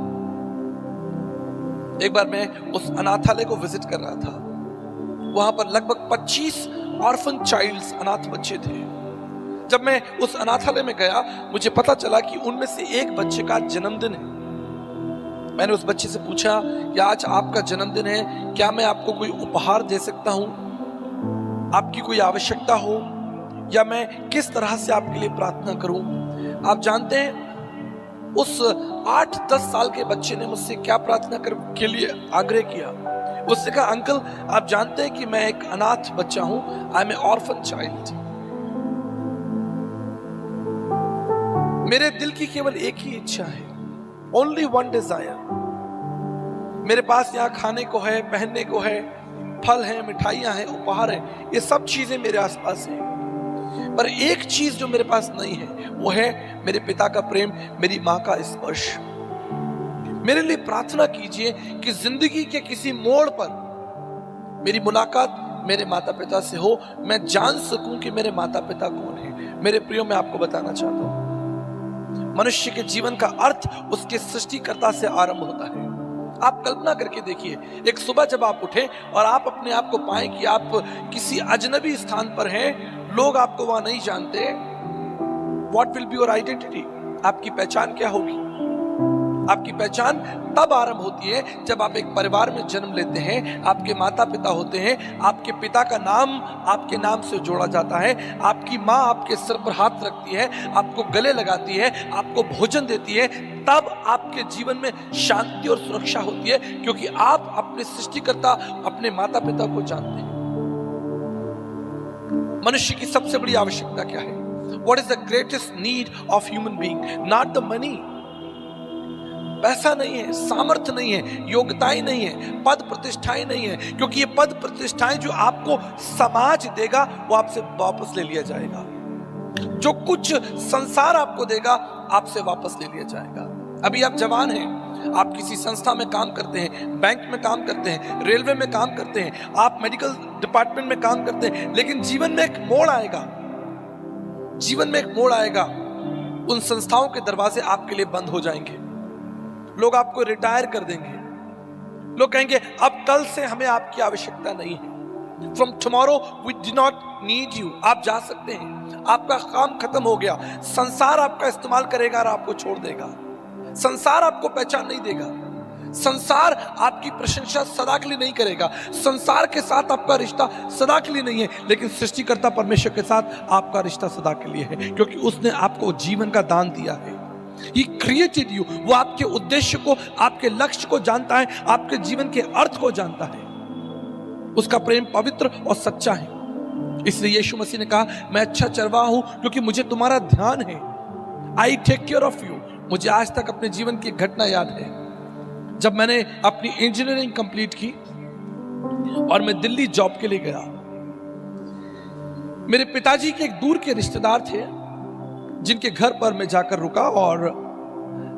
एक बार मैं उस अनाथालय को विजिट कर रहा था। वहां पर लगभग 25 ऑर्फन चाइल्ड्स, अनाथ बच्चे थे। जब मैं उस अनाथालय में गया, मुझे पता चला कि उनमें से एक बच्चे का जन्मदिन है। मैंने उस बच्चे से पूछा कि आज आपका जन्मदिन है, क्या मैं आपको कोई उपहार दे सकता हूं? आपकी कोई आवश्यकता हो या मैं किस तरह से आपके लिए प्रार्थना करूं? आप जानते हैं, उस 8-10 साल के बच्चे ने मुझसे क्या प्रार्थना के लिए आग्रह किया। उसने कहा, अंकल आप जानते हैं कि मैं एक अनाथ बच्चा हूं, I am a orphan child. मेरे दिल की केवल एक ही इच्छा है, ओनली वन डिजायर। मेरे पास यहाँ खाने को है, पहनने को है, फल है, मिठाइयां हैं, उपहार है, ये सब चीजें मेरे आसपास हैं। पर एक चीज जो मेरे पास नहीं है वो है मेरे पिता का प्रेम, मेरी माँ का स्पर्श। मेरे लिए प्रार्थना कीजिए कि जिंदगी के किसी मोड़ पर मेरी मुलाकात मेरे माता पिता से हो, मैं जान सकूं कि मेरे माता पिता कौन है। मेरे प्रियो, मैं आपको बताना चाहता हूं, मनुष्य के जीवन का अर्थ उसके सृष्टिकर्ता से आरंभ होता है। आप कल्पना करके देखिए, एक सुबह जब आप उठे और आप अपने आप को पाएं कि आप किसी अजनबी स्थान पर हैं, लोग आपको वहां नहीं जानते, what will be your identity? आपकी पहचान क्या होगी? आपकी पहचान तब आरंभ होती है जब आप एक परिवार में जन्म लेते हैं, आपके माता पिता होते हैं, आपके पिता का नाम आपके नाम से जोड़ा जाता है, आपकी माँ आपके सिर पर हाथ रखती है, आपको गले लगाती है, आपको भोजन देती है, तब आपके जीवन में शांति और सुरक्षा होती है, क्योंकि आप अपने सृष्टिकर्ता, अपने माता पिता को जानते हैं। मनुष्य की सबसे बड़ी आवश्यकता क्या है? What is the greatest need of human being? Not the money. पैसा नहीं है, सामर्थ्य नहीं है, योग्यताएं नहीं है, पद प्रतिष्ठाएं नहीं है, क्योंकि ये पद प्रतिष्ठाएं जो आपको समाज देगा वो आपसे वापस ले लिया जाएगा। जो कुछ संसार आपको देगा आपसे वापस ले लिया जाएगा। अभी आप जवान हैं, आप किसी संस्था में काम करते हैं, बैंक में काम करते हैं, रेलवे में काम करते हैं, आप मेडिकल डिपार्टमेंट में काम करते हैं, लेकिन जीवन में एक मोड़ आएगा, जीवन में एक मोड़ आएगा, उन संस्थाओं के दरवाजे आपके लिए बंद हो जाएंगे, लोग आपको रिटायर कर देंगे, लोग कहेंगे अब कल से हमें आपकी आवश्यकता नहीं है, from tomorrow we do not need you, आप जा सकते हैं, आपका काम खत्म हो गया। संसार आपका इस्तेमाल करेगा और आपको छोड़ देगा, संसार आपको पहचान नहीं देगा, संसार आपकी प्रशंसा सदा के लिए नहीं करेगा, संसार के साथ आपका रिश्ता सदा के लिए नहीं है, लेकिन सृष्टिकर्ता परमेश्वर के साथ आपका रिश्ता सदा के लिए है, क्योंकि उसने आपको जीवन का दान दिया है। He created you, वो आपके उद्देश्य को, आपके लक्ष्य को जानता है, आपके जीवन के अर्थ को जानता है। उसका प्रेम पवित्र और सच्चा है। इसलिए यीशु मसीह ने कहा, मैं अच्छा चरवाहा हूं क्योंकि मुझे तुम्हारा ध्यान है। I take care of you. मुझे आज तक अपने जीवन की घटना याद है, जब मैंने अपनी इंजीनियरिंग कंप्लीट की और मैं दिल्ली जॉब के लिए गया। मेरे पिताजी के एक दूर के रिश्तेदार थे जिनके घर पर मैं जाकर रुका और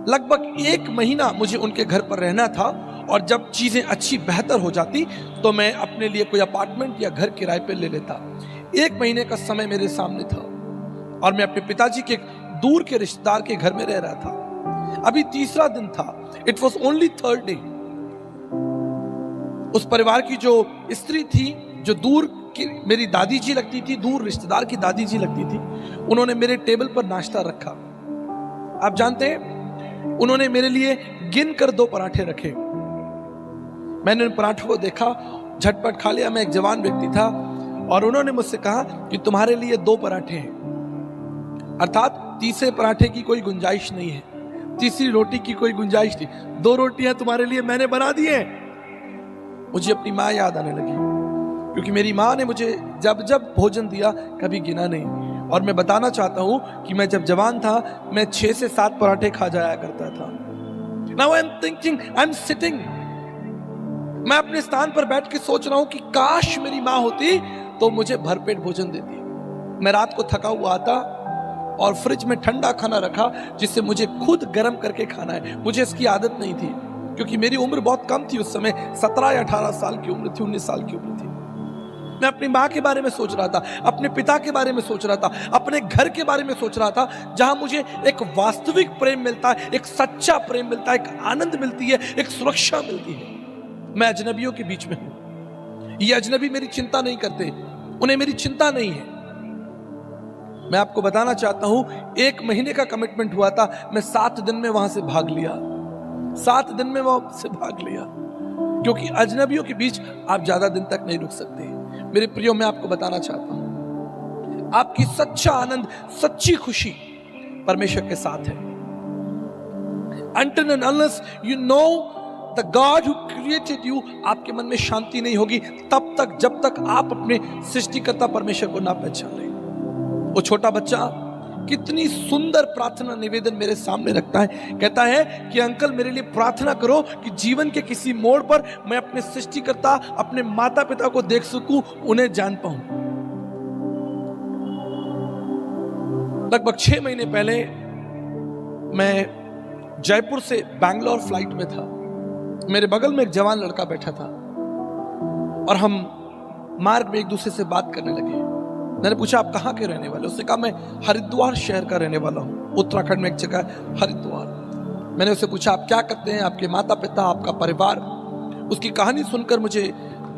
लगभग 1 महीना मुझे उनके घर पर रहना था, और जब चीजें अच्छी बेहतर हो जाती तो मैं अपने लिए कोई अपार्टमेंट या घर किराए पे ले लेता। 1 महीने का समय मेरे सामने था और मैं अपने पिताजी के दूर के रिश्तेदार के घर में रह रहा था। अभी तीसरा दिन था, it was only third day. उस परिवार की जो स्त्री थी, जो दूर की मेरी दादी जी लगती थी, दूर रिश्तेदार की दादी जी लगती थी, उन्होंने मेरे टेबल पर नाश्ता रखा। आप जानते हैं, उन्होंने मेरे लिए गिन कर 2 पराठे रखे। मैंने उन पराठों को देखा झटपट खा लिया। मैं एक जवान व्यक्ति था और उन्होंने मुझसे कहा कि तुम्हारे लिए 2 पराठे हैं, अर्थात तीसरे पराठे की कोई गुंजाइश नहीं है, तीसरी रोटी की कोई गुंजाइश नहीं, 2 रोटियां तुम्हारे लिए मैंने बना दी है। मुझे अपनी माँ याद आने लगी, क्योंकि मेरी माँ ने मुझे जब जब भोजन दिया कभी गिना नहीं। और मैं बताना चाहता हूं कि मैं जब जवान था मैं 6 से 7 पराठे खा जाया करता था। Now I'm thinking, I'm sitting, मैं अपने स्थान पर बैठ के सोच रहा हूं कि काश मेरी माँ होती तो मुझे भरपेट भोजन देती। मैं रात को थका हुआ आता और फ्रिज में ठंडा खाना रखा जिससे मुझे खुद गर्म करके खाना है। मुझे इसकी आदत नहीं थी, क्योंकि मेरी उम्र बहुत कम थी उस समय, 17 या 18 साल की उम्र थी, 19 साल की उम्र थी। मैं अपनी माँ के बारे में सोच रहा था, अपने पिता के बारे में सोच रहा था, अपने घर के बारे में सोच रहा था, जहां मुझे एक वास्तविक प्रेम मिलता है, एक सच्चा प्रेम मिलता है, एक आनंद मिलती है, एक सुरक्षा मिलती है। मैं अजनबियों के बीच में हूं। ये अजनबी मेरी चिंता नहीं करते, उन्हें मेरी चिंता नहीं है। मैं आपको बताना चाहता हूं, 1 महीने का कमिटमेंट हुआ था, मैं 7 दिन में वहां से भाग लिया, 7 दिन में वहां से भाग लिया, क्योंकि अजनबियों के बीच आप ज्यादा दिन तक नहीं रुक सकते। मेरे प्रियो, मैं आपको बताना चाहता हूं, आपकी सच्चा आनंद, सच्ची खुशी परमेश्वर के साथ है। Until and unless you know the God who created you, आपके मन में शांति नहीं होगी तब तक जब तक आप अपने सृष्टिकर्ता परमेश्वर को ना पहचान लें। वो छोटा बच्चा कितनी सुंदर प्रार्थना निवेदन मेरे सामने रखता है, कहता है कि अंकल मेरे लिए प्रार्थना करो कि जीवन के किसी मोड़ पर मैं अपने सृष्टिकर्ता, अपने माता पिता को देख सकूं, उन्हें जान पाऊं। लगभग 6 महीने पहले मैं जयपुर से बैंगलोर फ्लाइट में था। मेरे बगल में एक जवान लड़का बैठा था और हम मार्ग में एक दूसरे से बात करने लगे। मैंने पूछा आप कहाँ के रहने वाले? उसने कहा मैं हरिद्वार शहर का रहने वाला हूँ, उत्तराखंड में एक जगह है हरिद्वार। मैंने उससे पूछा आप क्या करते हैं, आपके माता पिता, आपका परिवार? उसकी कहानी सुनकर मुझे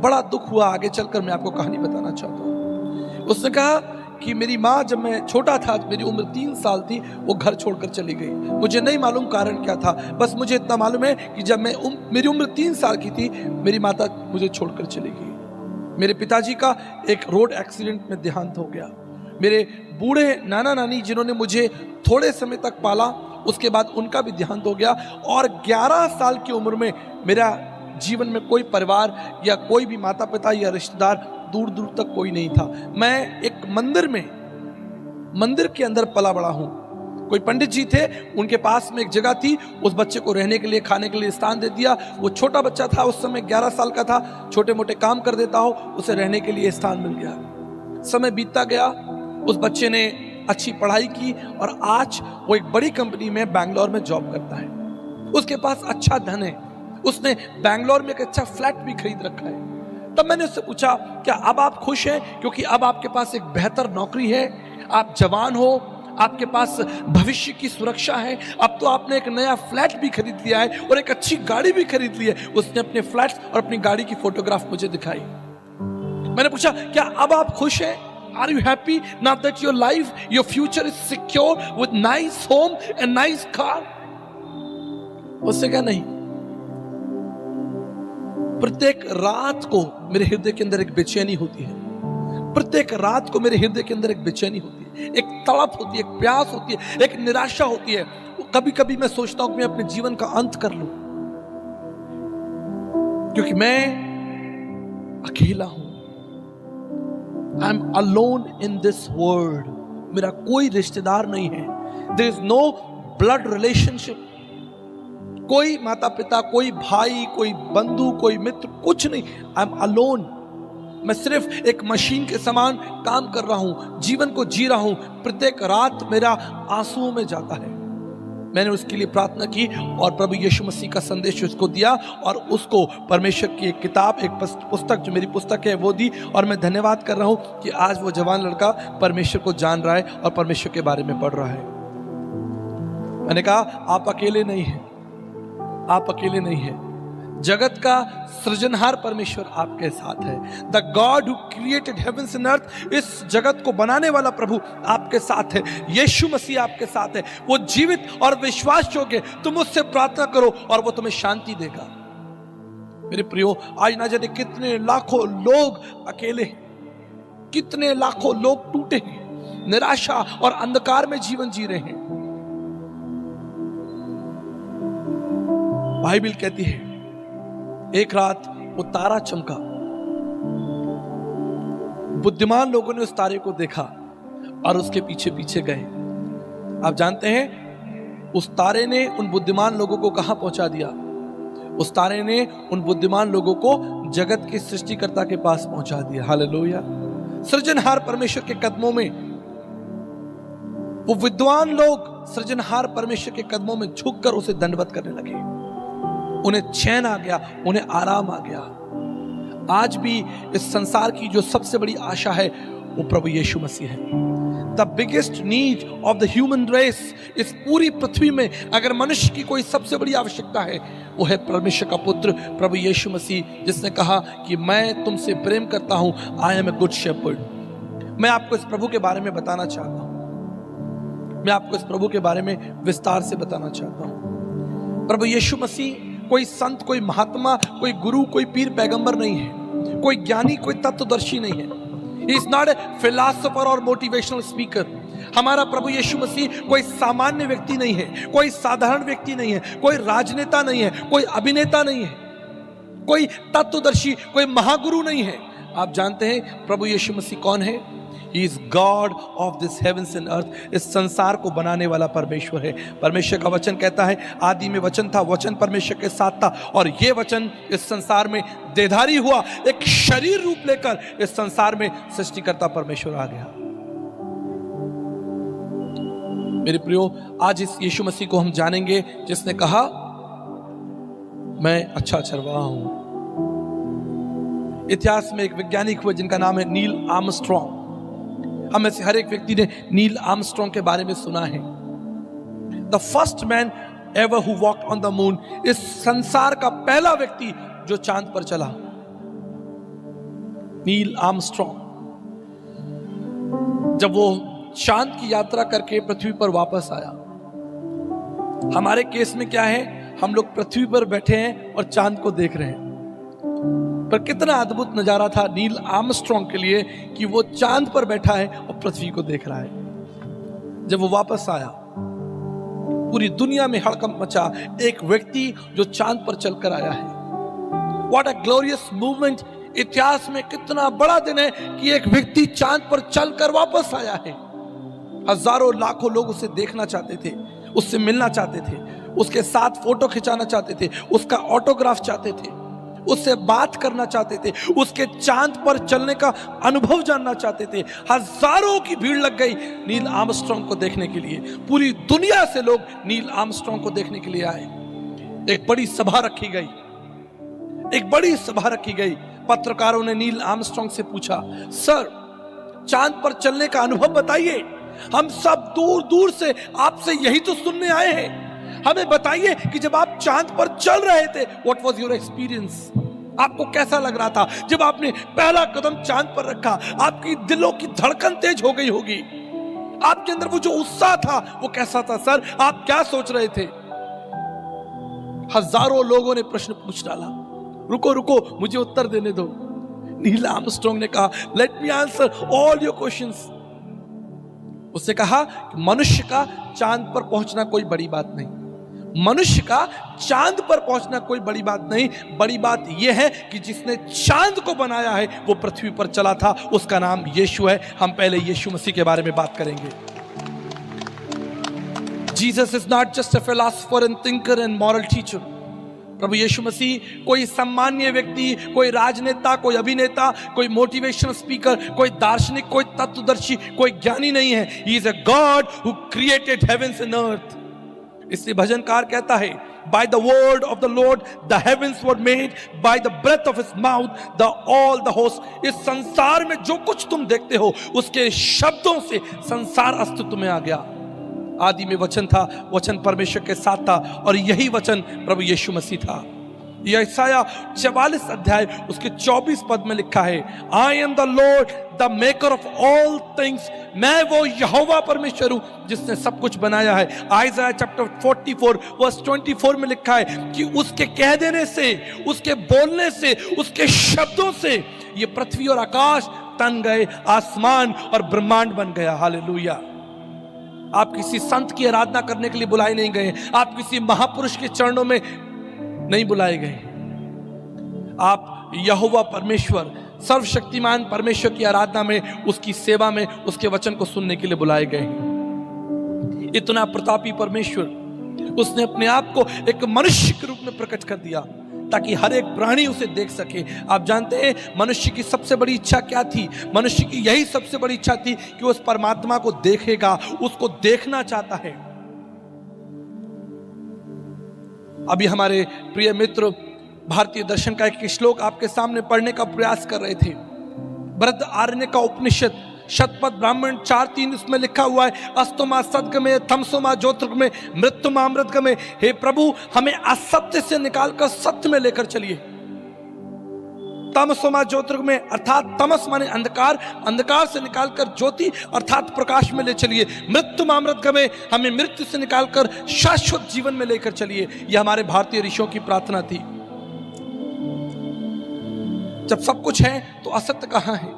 बड़ा दुख हुआ। आगे चलकर मैं आपको कहानी बताना चाहता हूँ। उसने कहा कि मेरी माँ जब मैं छोटा था, मेरी उम्र 3 साल थी, वो घर छोड़कर चली गई। मुझे नहीं मालूम कारण क्या था, बस मुझे इतना मालूम है कि जब मेरी उम्र 3 साल की थी, मेरी माता मुझे छोड़कर चली गई। मेरे पिताजी का एक रोड एक्सीडेंट में देहांत हो गया। मेरे बूढ़े नाना नानी जिन्होंने मुझे थोड़े समय तक पाला, उसके बाद उनका भी देहांत हो गया। और 11 साल की उम्र में मेरा जीवन में कोई परिवार या कोई भी माता पिता या रिश्तेदार दूर दूर तक कोई नहीं था। मैं एक मंदिर के अंदर पला बड़ा हूँ। कोई पंडित जी थे, उनके पास में एक जगह थी, उस बच्चे को रहने के लिए, खाने के लिए स्थान दे दिया। वो छोटा बच्चा था, उस समय 11 साल का था, छोटे मोटे काम कर देता हो, उसे रहने के लिए स्थान मिल गया। समय बीतता गया, उस बच्चे ने अच्छी पढ़ाई की और आज वो एक बड़ी कंपनी में बैंगलोर में जॉब करता है। उसके पास अच्छा धन है, उसने बैंगलोर में एक अच्छा फ्लैट भी खरीद रखा है। तब मैंने उससे पूछा क्या अब आप खुश हैं, क्योंकि अब आपके पास एक बेहतर नौकरी है, आप जवान हो, आपके पास भविष्य की सुरक्षा है, अब तो आपने एक नया फ्लैट भी खरीद लिया है और एक अच्छी गाड़ी भी खरीद ली है। उसने अपने फ्लैट और अपनी गाड़ी की फोटोग्राफ मुझे दिखाई। मैंने पूछा क्या अब आप खुश हैं? Are you happy now that your life, your future is secure with nice home and nice car? उससे क्या नहीं। प्रत्येक रात को मेरे हृदय के अंदर एक बेचैनी होती है, प्रत्येक रात को मेरे हृदय के अंदर एक बेचैनी होती है, एक तड़प होती है, एक प्यास होती है, एक निराशा होती है। कभी कभी मैं सोचता हूं कि मैं अपने जीवन का अंत कर लूं, क्योंकि मैं अकेला हूं। I am alone in this world. मेरा कोई रिश्तेदार नहीं है, there is no blood relationship. कोई माता पिता, कोई भाई, कोई बंधु, कोई मित्र, कुछ नहीं। आई एम अलोन। मैं सिर्फ एक मशीन के समान काम कर रहा हूं, जीवन को जी रहा हूं। प्रत्येक रात मेरा आंसुओं में जाता है। मैंने उसके लिए प्रार्थना की और प्रभु यीशु मसीह का संदेश उसको दिया और उसको परमेश्वर की एक किताब, एक पुस्तक जो मेरी पुस्तक है वो दी। और मैं धन्यवाद कर रहा हूं कि आज वो जवान लड़का परमेश्वर को जान रहा है और परमेश्वर के बारे में पढ़ रहा है। मैंने कहा आप अकेले नहीं हैं, आप अकेले नहीं हैं। जगत का सृजनहार परमेश्वर आपके साथ है। The God who created heavens and earth, इस जगत को बनाने वाला प्रभु आपके साथ है। यीशु मसीह आपके साथ है, वो जीवित और विश्वास योग्य। तुम उससे प्रार्थना करो और वो तुम्हें शांति देगा। मेरे प्रियो, आज ना जाने कितने लाखों लोग अकेले हैं, कितने लाखों लोग टूटे हैं, निराशा और अंधकार में जीवन जी रहे हैं। बाइबल कहती है एक रात वो तारा चमका, बुद्धिमान लोगों ने उस तारे को देखा और उसके पीछे पीछे गए। आप जानते हैं उस तारे ने उन बुद्धिमान लोगों को कहां पहुंचा दिया? उस तारे ने उन बुद्धिमान लोगों को जगत के सृष्टिकर्ता के पास पहुंचा दिया। हालेलुया। सृजनहार परमेश्वर के कदमों में वो विद्वान लोग सृजनहार परमेश्वर के कदमों में झुककर उसे दंडवत करने लगे। उन्हें चैन आ गया, उन्हें आराम आ गया। आज भी इस संसार की जो सबसे बड़ी आशा है वो प्रभु यीशु मसीह है। The biggest need of the human race, इस पूरी पृथ्वी में अगर मनुष्य की कोई सबसे बड़ी आवश्यकता है वो है परमेश्वर का पुत्र प्रभु यीशु मसीह, जिसने कहा कि मैं तुमसे प्रेम करता हूं, I am a good shepherd. मैं आपको इस प्रभु के बारे में बताना चाहता हूं, मैं आपको इस प्रभु के बारे में विस्तार से बताना चाहता हूं। प्रभु यीशु मसीह कोई संत, कोई महात्मा, कोई गुरु, कोई पीर पैगंबर नहीं है, कोई ज्ञानी, कोई तत्वदर्शी नहीं है। He is not a philosopher और मोटिवेशनल स्पीकर। हमारा प्रभु यीशु मसीह कोई सामान्य व्यक्ति नहीं है, कोई साधारण व्यक्ति नहीं है, कोई राजनेता नहीं है, कोई अभिनेता नहीं है, कोई तत्वदर्शी, कोई महागुरु नहीं है। आप जानते हैं प्रभु यीशु मसीह कौन है? He is God of this heavens and earth। इस संसार को बनाने वाला परमेश्वर है। परमेश्वर का वचन कहता है आदि में वचन था, वचन परमेश्वर के साथ था और ये वचन इस संसार में देहधारी हुआ, एक शरीर रूप लेकर इस संसार में सृष्टिकर्ता परमेश्वर आ गया। मेरे प्रियो, आज इस यीशु मसीह को हम जानेंगे जिसने कहा मैं अच्छा चरवाहा हूं। इतिहास में एक वैज्ञानिक हुए जिनका नाम है नील आर्मस्ट्रॉन्ग। हम में से हर एक व्यक्ति ने नील आर्मस्ट्रॉन्ग के बारे में सुना है। The first man ever who walked on the moon, इस संसार का पहला व्यक्ति जो चांद पर चला, नील आर्मस्ट्रॉन्ग। जब वो चांद की यात्रा करके पृथ्वी पर वापस आया, हमारे केस में क्या है, हम लोग पृथ्वी पर बैठे हैं और चांद को देख रहे हैं। पर कितना अद्भुत नजारा था नील आर्मस्ट्रॉन्ग के लिए कि वो चांद पर बैठा है और पृथ्वी को देख रहा है। जब वो वापस आया, पूरी दुनिया में हड़कंप मचा, एक व्यक्ति जो चांद पर चलकर आया है। What a glorious movement. इतिहास में कितना बड़ा दिन है कि एक व्यक्ति चांद पर चलकर वापस आया है। हजारों लाखों लोग उसे देखना चाहते थे, उससे मिलना चाहते थे, उसके साथ फोटो खिंचाना चाहते थे, उसका ऑटोग्राफ चाहते थे, उससे बात करना चाहते थे, उसके चांद पर चलने का अनुभव जानना चाहते थे। हजारों की भीड़ लग गई नील आर्मस्ट्रॉन्ग को देखने के लिए। पूरी दुनिया से लोग नील आर्मस्ट्रॉन्ग को देखने के लिए आए। एक बड़ी सभा रखी गई, एक बड़ी सभा रखी गई। पत्रकारों ने नील आर्मस्ट्रॉन्ग से पूछा, सर चांद पर चलने का अनुभव बताइए, हम सब दूर दूर से आपसे यही तो सुनने आए हैं। हमें बताइए कि जब आप चांद पर चल रहे थे, व्हाट वाज योर एक्सपीरियंस? आपको कैसा लग रहा था जब आपने पहला कदम चांद पर रखा? आपकी दिलों की धड़कन तेज हो गई होगी, आपके अंदर वो जो उत्साह था वो कैसा था? सर आप क्या सोच रहे थे? हजारों लोगों ने प्रश्न पूछ डाला। रुको रुको, मुझे उत्तर देने दो। नील आर्मस्ट्रॉन्ग ने कहा, let me answer all your questions. उसने कहा कि मनुष्य का चांद पर पहुंचना कोई बड़ी बात नहीं, मनुष्य का चांद पर पहुंचना कोई बड़ी बात नहीं। बड़ी बात यह है कि जिसने चांद को बनाया है वो पृथ्वी पर चला था, उसका नाम यीशु है। हम पहले यीशु मसीह के बारे में बात करेंगे। Jesus is not just a philosopher and thinker and moral teacher. प्रभु यीशु मसीह कोई सामान्य व्यक्ति, कोई राजनेता, कोई अभिनेता, कोई मोटिवेशनल स्पीकर, कोई दार्शनिक, कोई तत्वदर्शी, कोई ज्ञानी नहीं है। He is a God who created heaven's and earth. इसलिए भजनकार कहता है, by the word of the Lord the heavens were made, by the breath of his mouth the all the hosts। इस संसार में जो कुछ तुम देखते हो उसके शब्दों से संसार अस्तित्व में आ गया। आदि में वचन था, वचन परमेश्वर के साथ था और यही वचन प्रभु यीशु मसीह था। यशाया 44 अध्याय उसके 24 पद में लिखा है, I am the Lord the maker of all things, मैं वो यहोवा परमेश्वर हूं जिसने सब कुछ बनाया है। आइज़ाया चैप्टर 44 वर्स 24 में लिखा है कि उसके कह देने से, उसके बोलने से, उसके शब्दों से ये पृथ्वी और आकाश तन गए, आसमान और ब्रह्मांड बन गया। हालेलुया। आप किसी संत की आराधना करने के लिए बुलाए नहीं गए, आप किसी महापुरुष के चरणों में नहीं बुलाए गए, आप यहोवा परमेश्वर, सर्वशक्तिमान परमेश्वर की आराधना में, उसकी सेवा में, उसके वचन को सुनने के लिए बुलाए गए। इतना प्रतापी परमेश्वर, उसने अपने आप को एक मनुष्य के रूप में प्रकट कर दिया ताकि हर एक प्राणी उसे देख सके। आप जानते हैं मनुष्य की सबसे बड़ी इच्छा क्या थी? मनुष्य की यही सबसे बड़ी इच्छा थी कि उस परमात्मा को देखेगा, उसको देखना चाहता है। अभी हमारे प्रिय मित्र भारतीय दर्शन का एक श्लोक आपके सामने पढ़ने का प्रयास कर रहे थे। बृहद आरण्य का उपनिषद शतपथ ब्राह्मण 4:3 उसमें लिखा हुआ है, अस्तोमा सद्गमे थमसोमा ज्योतिर्गमे मृत्युमा अमृतगमे। हे प्रभु, हमें असत्य से निकालकर सत्य में लेकर चलिए। तमसोमा ज्योतिर्गमे अर्थात तमस माने अंधकार, अंधकार से निकालकर ज्योति अर्थात प्रकाश में ले चलिए। मृत्युमा अमृतगमे, हमें मृत्यु से निकालकर शाश्वत जीवन में लेकर चलिए। यह हमारे भारतीय ऋषियों की प्रार्थना थी। जब सब कुछ है तो असत्य कहां है?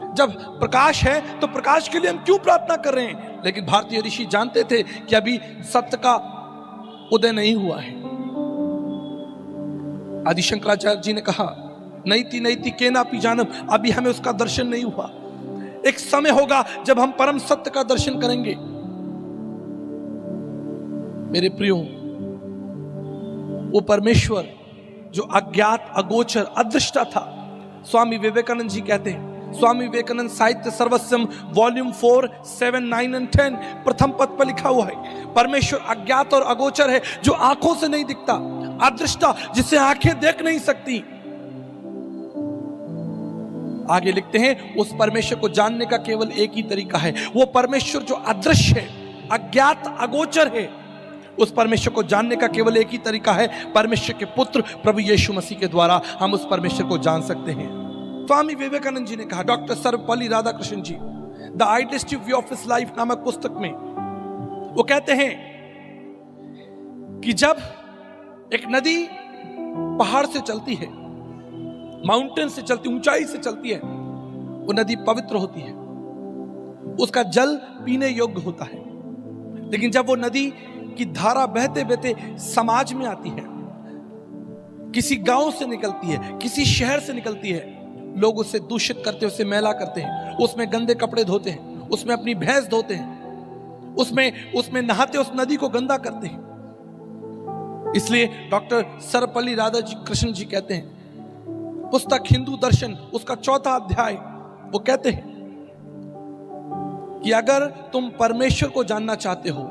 जब प्रकाश है तो प्रकाश के लिए हम क्यों प्रार्थना कर रहे हैं? लेकिन भारतीय ऋषि जानते थे कि अभी सत्य का उदय नहीं हुआ है। आदि शंकराचार्य जी ने कहा, नैति नैति केनापि जानम, अभी हमें उसका दर्शन नहीं हुआ। एक समय होगा जब हम परम सत्य का दर्शन करेंगे। मेरे प्रियो, वो परमेश्वर जो अज्ञात, अगोचर, अदृष्टा था, स्वामी विवेकानंद जी कहते हैं, स्वामी विवेकानंद साहित्य सर्वस्वम वॉल्यूम 4, 7, 9 और 10 प्रथम पद पर लिखा हुआ है, परमेश्वर अज्ञात और अगोचर है, जो आंखों से नहीं दिखता, अदृष्टा, जिसे आंखें देख नहीं सकती। आगे लिखते हैं, उस परमेश्वर को जानने का केवल एक ही तरीका है। वो परमेश्वर जो अदृश्य है, अज्ञात, अगोचर है, उस परमेश्वर को जानने का केवल एक ही तरीका है, परमेश्वर के पुत्र प्रभु यीशु मसीह के द्वारा हम उस परमेश्वर को जान सकते हैं। स्वामी विवेकानंद जी ने कहा, doctor Sarvepalli Radhakrishnan ji the idealist view of his life नामक पुस्तक में वो कहते हैं कि जब एक नदी पहाड़ से चलती है, माउंटेन से चलती, ऊंचाई से चलती है, वो नदी पवित्र होती है, उसका जल पीने योग्य होता है। लेकिन जब वो नदी की धारा बहते बहते समाज में आती है, किसी गांव से निकलती है, किसी शहर से निकलती है, लोग उसे दूषित करते हैं, उसे मैला करते हैं, उसमें गंदे कपड़े धोते हैं, उसमें अपनी भैंस धोते हैं, उसमें नहाते, उस नदी को गंदा करते हैं। इसलिए डॉक्टर सर्वपल्ली राधाकृष्णन जी कहते हैं, पुस्तक हिंदू दर्शन उसका 4था अध्याय, वो कहते हैं कि अगर तुम परमेश्वर को जानना चाहते हो,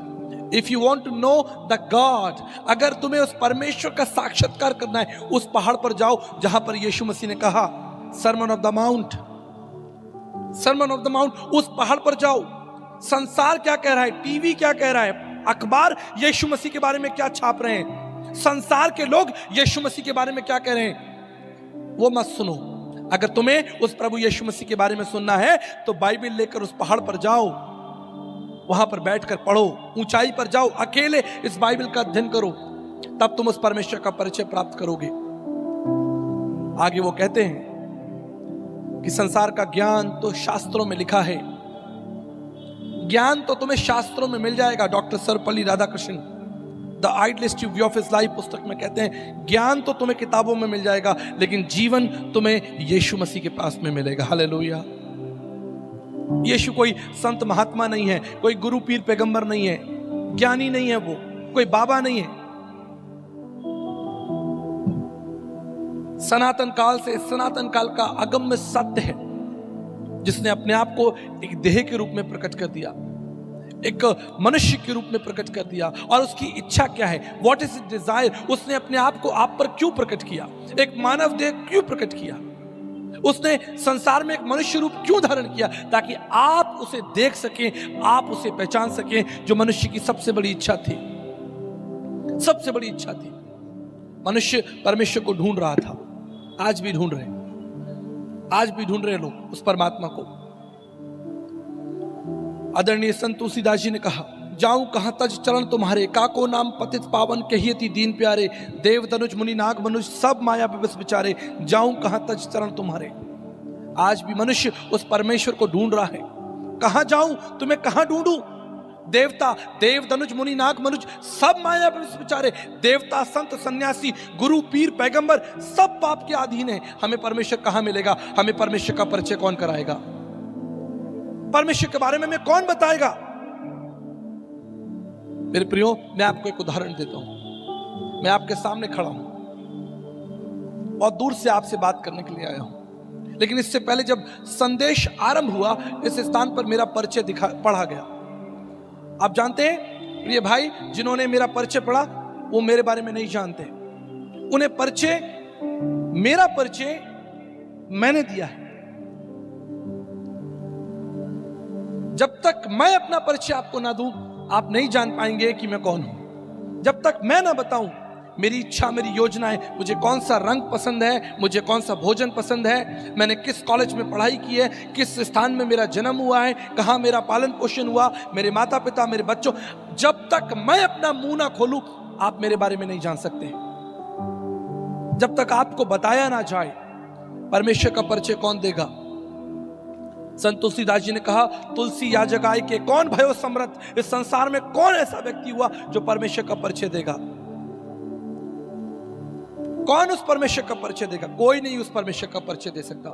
if you want to know the God, अगर तुम्हें उस परमेश्वर का साक्षात्कार करना है, उस पहाड़ पर जाओ जहां पर यीशु मसीह ने कहा, sermon of the mount, sermon of the mount, उस पहाड़ पर जाओ। संसार क्या कह रहा है, टीवी क्या कह रहा है, अखबार यीशु मसीह के बारे में क्या छाप रहे हैं, संसार के लोग यीशु मसीह के बारे में क्या कह रहे हैं, वो मत सुनो। अगर तुम्हें उस प्रभु यीशु मसीह के बारे में सुनना है तो बाइबल लेकर उस पहाड़ पर जाओ, वहां पर बैठकर पढ़ो, ऊंचाई पर जाओ, अकेले इस बाइबल का अध्ययन करो, तब तुम उस परमेश्वर का परिचय प्राप्त करोगे। आगे वो कहते हैं कि संसार का ज्ञान तो शास्त्रों में लिखा है, ज्ञान तो तुम्हें शास्त्रों में मिल जाएगा। Doctor Sarvepalli Radhakrishnan the idealist view of his life पुस्तक में कहते हैं, ज्ञान तो तुम्हें किताबों में मिल जाएगा, लेकिन जीवन तुम्हें यीशु मसीह के पास में मिलेगा। हालेलुया। यीशु कोई संत महात्मा नहीं है, कोई गुरु पीर पैगंबर नहीं है, ज्ञानी नहीं है, वो कोई बाबा नहीं है। सनातन काल से सनातन काल का अगम्य सत्य है, जिसने अपने आप को एक देह के रूप में प्रकट कर दिया, एक मनुष्य के रूप में प्रकट कर दिया। और उसकी इच्छा क्या है, व्हाट इज हिज डिजायर, उसने अपने आप को आप पर क्यों प्रकट किया, एक मानव देह क्यों प्रकट किया, उसने संसार में एक मनुष्य रूप क्यों धारण किया, ताकि आप उसे देख सकें, आप उसे पहचान सकें, जो मनुष्य की सबसे बड़ी इच्छा थी, सबसे बड़ी इच्छा थी। मनुष्य परमेश्वर को ढूंढ रहा था, आज भी ढूंढ रहे, आज भी ढूंढ रहे लोग उस परमात्मा को। आदरणीय संत तुलसीदास जी ने कहा, जाऊं कहां तज चरण तुम्हारे, काको नाम पतित पावन कहियति दीन प्यारे, देव तनुज मुनि नाग मनुज सब माया विवश विचारे, जाऊं कहां तज चरण तुम्हारे। आज भी मनुष्य उस परमेश्वर को ढूंढ रहा है। कहां जाऊं, तुम्हें कहां ढूंढूं? देवता, देव तनुज मुनि नाग मनुज सब माया विवश विचारे, देवता संत सन्यासी गुरु पीर पैगंबर सब पाप के अधीन है। हमें परमेश्वर कहां मिलेगा? हमें परमेश्वर का परिचय कौन कराएगा? परमेश्वर के बारे में हमें कौन बताएगा? मेरे प्रियो, मैं आपको एक उदाहरण देता हूं। मैं आपके सामने खड़ा हूं और दूर से आपसे बात करने के लिए आया हूं, लेकिन इससे पहले जब संदेश आरंभ हुआ, इस स्थान पर मेरा परिचय पढ़ा गया। आप जानते हैं प्रिय भाई, जिन्होंने मेरा परिचय पढ़ा वो मेरे बारे में नहीं जानते। उन्हें परिचय, मेरा परिचय मैंने दिया है। जब तक मैं अपना परिचय आपको ना दूं, आप नहीं जान पाएंगे कि मैं कौन हूं। जब तक मैं ना बताऊं मेरी इच्छा, मेरी योजनाएं, मुझे कौन सा रंग पसंद है, मुझे कौन सा भोजन पसंद है, मैंने किस कॉलेज में पढ़ाई की है, किस स्थान में मेरा जन्म हुआ है, कहां मेरा पालन पोषण हुआ, मेरे माता पिता, मेरे बच्चों, जब तक मैं अपना मुंह ना खोलूं आप मेरे बारे में नहीं जान सकते। जब तक आपको बताया ना जाए परमेश्वर का परिचय कौन देगा? संत तुलसीदास जी ने कहा, तुलसी याजक आय के कौन भयो समर्थ। इस संसार में कौन ऐसा व्यक्ति हुआ जो परमेश्वर का परिचय देगा? कौन उस परमेश्वर का परिचय देगा? कोई नहीं उस परमेश्वर का परिचय दे सकता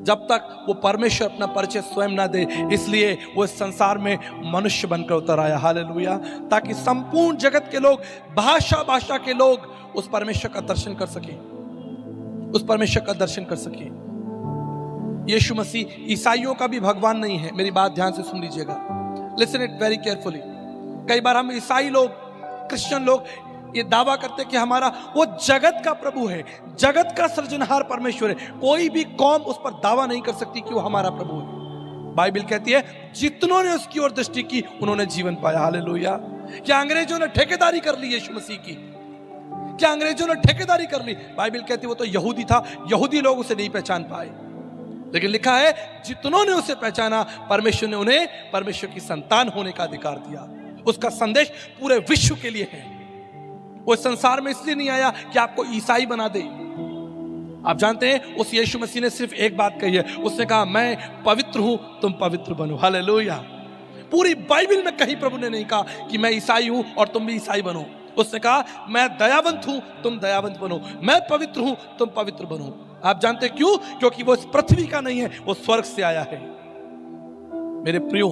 जब तक वो परमेश्वर अपना परिचय स्वयं ना दे। इसलिए वो इस संसार में मनुष्य बनकर उतर आया, हालेलुया, ताकि संपूर्ण जगत के लोग, भाषा भाषा के लोग उस परमेश्वर का दर्शन कर सके, उस परमेश्वर का दर्शन कर सके। यीशु मसीह ईसाइयों का भी भगवान नहीं है। मेरी बात ध्यान से सुन लीजिएगा, लिसन इट वेरी केयरफुली। कई बार हम ईसाई लोग, क्रिश्चियन लोग ये दावा करते कि हमारा वो जगत का प्रभु है, जगत का सृजनहार परमेश्वर है। कोई भी कौम उस पर दावा नहीं कर सकती कि वो हमारा प्रभु है। बाइबल कहती है, जितनों ने उसकी ओर दृष्टि की उन्होंने जीवन पाया, हालेलुया। क्या अंग्रेजों ने ठेकेदारी कर ली यीशु मसीह की? क्या अंग्रेजों ने ठेकेदारी कर ली? बाइबल कहती है वो तो यहूदी था, यहूदी लोग उसे नहीं पहचान पाए, लेकिन लिखा है जितनों ने उसे पहचाना परमेश्वर ने उन्हें परमेश्वर की संतान होने का अधिकार दिया। उसका संदेश पूरे विश्व के लिए है। वो संसार में इसलिए नहीं आया कि आपको ईसाई बना दे। आप जानते हैं उस यीशु मसीह ने सिर्फ एक बात कही है, उसने कहा मैं पवित्र हूं, तुम पवित्र बनो, हालेलुया। पूरी बाइबल में कहीं प्रभु ने नहीं कहा कि मैं ईसाई हूं और तुम भी ईसाई बनो। उसने कहा मैं दयावंत हूं, तुम दयावंत बनो, मैं पवित्र हूं, तुम पवित्र बनो। आप जानते क्यों? क्योंकि वो इस पृथ्वी का नहीं है, वो स्वर्ग से आया है। मेरे प्रियो,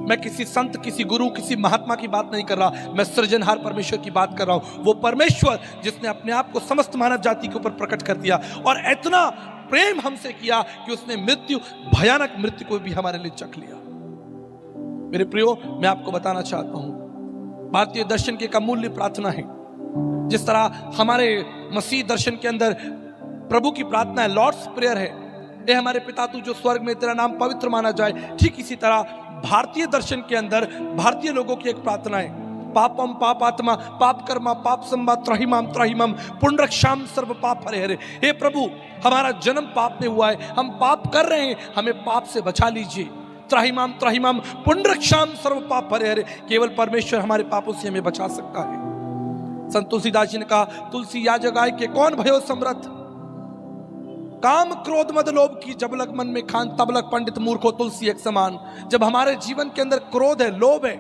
मैं किसी संत, किसी गुरु, किसी महात्मा की बात नहीं कर रहा, मैं सृजनहार परमेश्वर की बात कर रहा हूं। वो परमेश्वर जिसने अपने आप को समस्त मानव जाति के ऊपर प्रकट कर दिया और इतना प्रेम हमसे किया कि उसने मृत्यु, भयानक मृत्यु को भी हमारे लिए चख लिया। मेरे प्रियो, मैं आपको बताना चाहता हूं, भारतीय दर्शन की एक अमूल्य प्रार्थना है। जिस तरह हमारे मसीह दर्शन के अंदर प्रभु की प्रार्थना है, लॉर्ड्स प्रेयर है, ये हमारे पिता तू जो स्वर्ग में तेरा नाम पवित्र माना जाए, ठीक इसी तरह भारतीय दर्शन के अंदर भारतीय लोगों की एक प्रार्थना है, पापम पापात्मा पाप कर्मा पाप संबा त्राहिमाम त्राहिमम पुण्रक्षाम सर्व पाप हरे हरे। हे प्रभु, हमारा जन्म पाप में हुआ है, हम पाप कर रहे हैं, हमें पाप से बचा लीजिए। त्राहिमाम त्राहिमाम पुण्रक्षाम सर्व पाप हरे हरे। केवल परमेश्वर हमारे पापों से हमें बचा सकता है। संत तुलसीदास जी ने कहा, तुलसी याजक आय के कौन भयो समर्थ। काम क्रोध मद लोभ की जब लग मन में खान, तब लग पंडित मूर्खो तुलसी एक समान। जब हमारे जीवन के अंदर क्रोध है, लोभ है,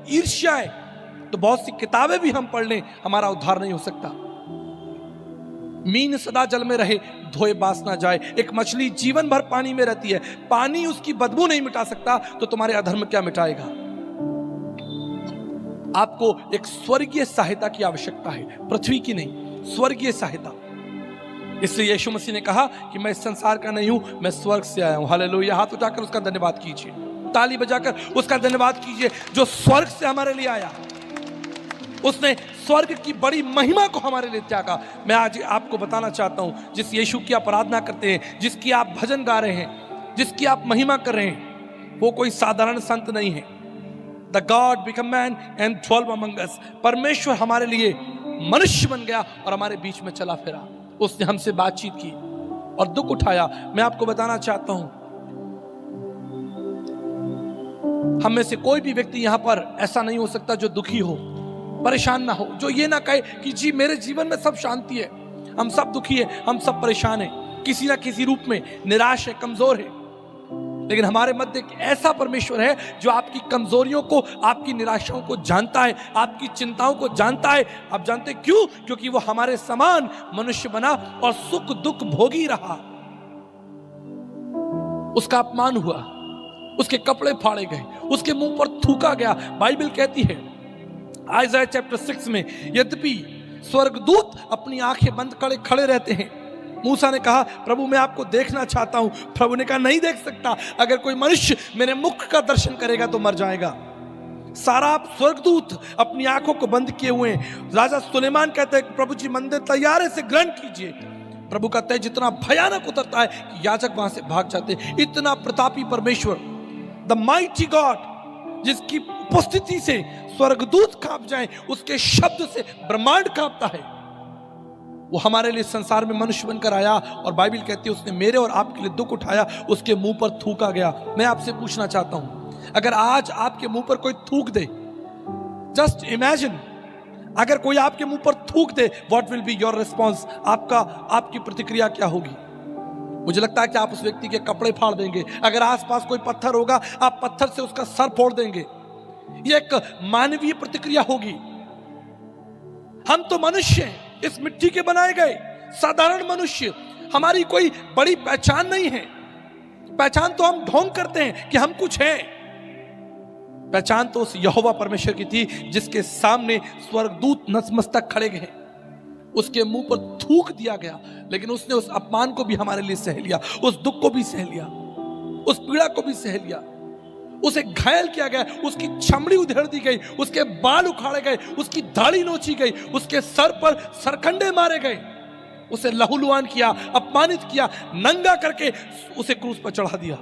ईर्ष्या है, तो बहुत सी किताबें भी हम पढ़ लें, हमारा उद्धार नहीं हो सकता। मीन सदा जल में रहे, धोए बास ना जाए। एक मछली जीवन भर पानी में रहती है, पानी उसकी बदबू नहीं मिटा सकता, तो तुम्हारे अधर्म क्या मिटाएगा? आपको एक स्वर्गीय सहायता की आवश्यकता है, पृथ्वी की नहीं, स्वर्गीय सहायता। इसलिए यीशु मसीह ने कहा कि मैं इस संसार का नहीं हूं, मैं स्वर्ग से आया हूं, हालेलुया। हाथ उठाकर उसका धन्यवाद कीजिए, ताली बजाकर उसका धन्यवाद कीजिए, जो स्वर्ग से हमारे लिए आया। उसने स्वर्ग की बड़ी महिमा को हमारे लिए त्यागा। मैं आज आपको बताना चाहता हूं, जिस यीशु की आप आराधना करते हैं, जिसकी आप भजन गा रहे हैं, जिसकी आप महिमा कर रहे हैं, वो कोई साधारण संत नहीं है। The God become man and dwelled among us. परमेश्वर हमारे लिए मनुष्य बन गया और हमारे बीच में चला फिरा। उसने हमसे बातचीत की और दुख उठाया। मैं आपको बताना चाहता हूं, हम में से कोई भी व्यक्ति यहां पर ऐसा नहीं हो सकता जो दुखी हो, परेशान ना हो, जो ये ना कहे कि जी मेरे जीवन में सब शांति है। हम सब दुखी है, हम सब परेशान है, किसी ना किसी रूप में निराश है, कमजोर है। लेकिन हमारे मध्य एक ऐसा परमेश्वर है जो आपकी कमजोरियों को, आपकी निराशाओं को जानता है, आपकी चिंताओं को जानता है। आप जानते क्यों? क्योंकि वो हमारे समान मनुष्य बना और सुख दुख भोगी रहा। उसका अपमान हुआ, उसके कपड़े फाड़े गए, उसके मुंह पर थूका गया। बाइबल कहती है आइज़ाया चैप्टर 6 में, यद्यपि स्वर्गदूत अपनी आंखें बंद करे खड़े रहते हैं। मूसा ने कहा प्रभु मैं आपको देखना चाहता हूं। प्रभु ने कहा नहीं देख सकता, अगर कोई मनुष्य मेरे मुख का दर्शन करेगा तो मर जाएगा। सारा स्वर्गदूत अपनी आंखों को बंद किए हुए हैं। राजा सुलेमान कहते हैं प्रभु जी मंदिर तैयार है, से ग्रहण कीजिए। प्रभु का तेज इतना भयानक उतरता है कि याजक वहां से भाग जाते हैं। इतना प्रतापी परमेश्वर, द माइटी गॉड, जिसकी उपस्थिति से स्वर्गदूत कांप जाए, उसके शब्द से ब्रह्मांड कांपता है, वो हमारे लिए संसार में मनुष्य बनकर आया। और बाइबल कहती है उसने मेरे और आपके लिए दुख उठाया, उसके मुंह पर थूका गया। मैं आपसे पूछना चाहता हूं, अगर आज आपके मुंह पर कोई थूक दे, जस्ट इमेजिन, अगर कोई आपके मुंह पर थूक दे, what will be your response? आपकी प्रतिक्रिया क्या होगी? मुझे लगता है कि आप उस व्यक्ति के कपड़े फाड़ देंगे। अगर आसपास कोई पत्थर होगा, आप पत्थर से उसका सर फोड़ देंगे। यह एक मानवीय प्रतिक्रिया होगी। हम तो मनुष्य हैं, इस मिट्टी के बनाए गए साधारण मनुष्य। हमारी कोई बड़ी पहचान नहीं है। पहचान तो हम ढोंग करते हैं कि हम कुछ हैं। पहचान तो उस यहोवा परमेश्वर की थी जिसके सामने स्वर्गदूत नतमस्तक खड़े गए। उसके मुंह पर थूक दिया गया, लेकिन उसने उस अपमान को भी हमारे लिए सह लिया, उस दुख को भी सह लिया, उस पीड़ा को भी सह लिया। उसे घायल किया गया, उसकी चमड़ी उधेड़ दी गई, उसके बाल उखाड़े गए, उसकी दाढ़ी नोची गई, उसके सर पर सरकंडे मारे गए, उसे लहूलुहान किया, अपमानित किया, नंगा करके उसे क्रूस पर चढ़ा दिया।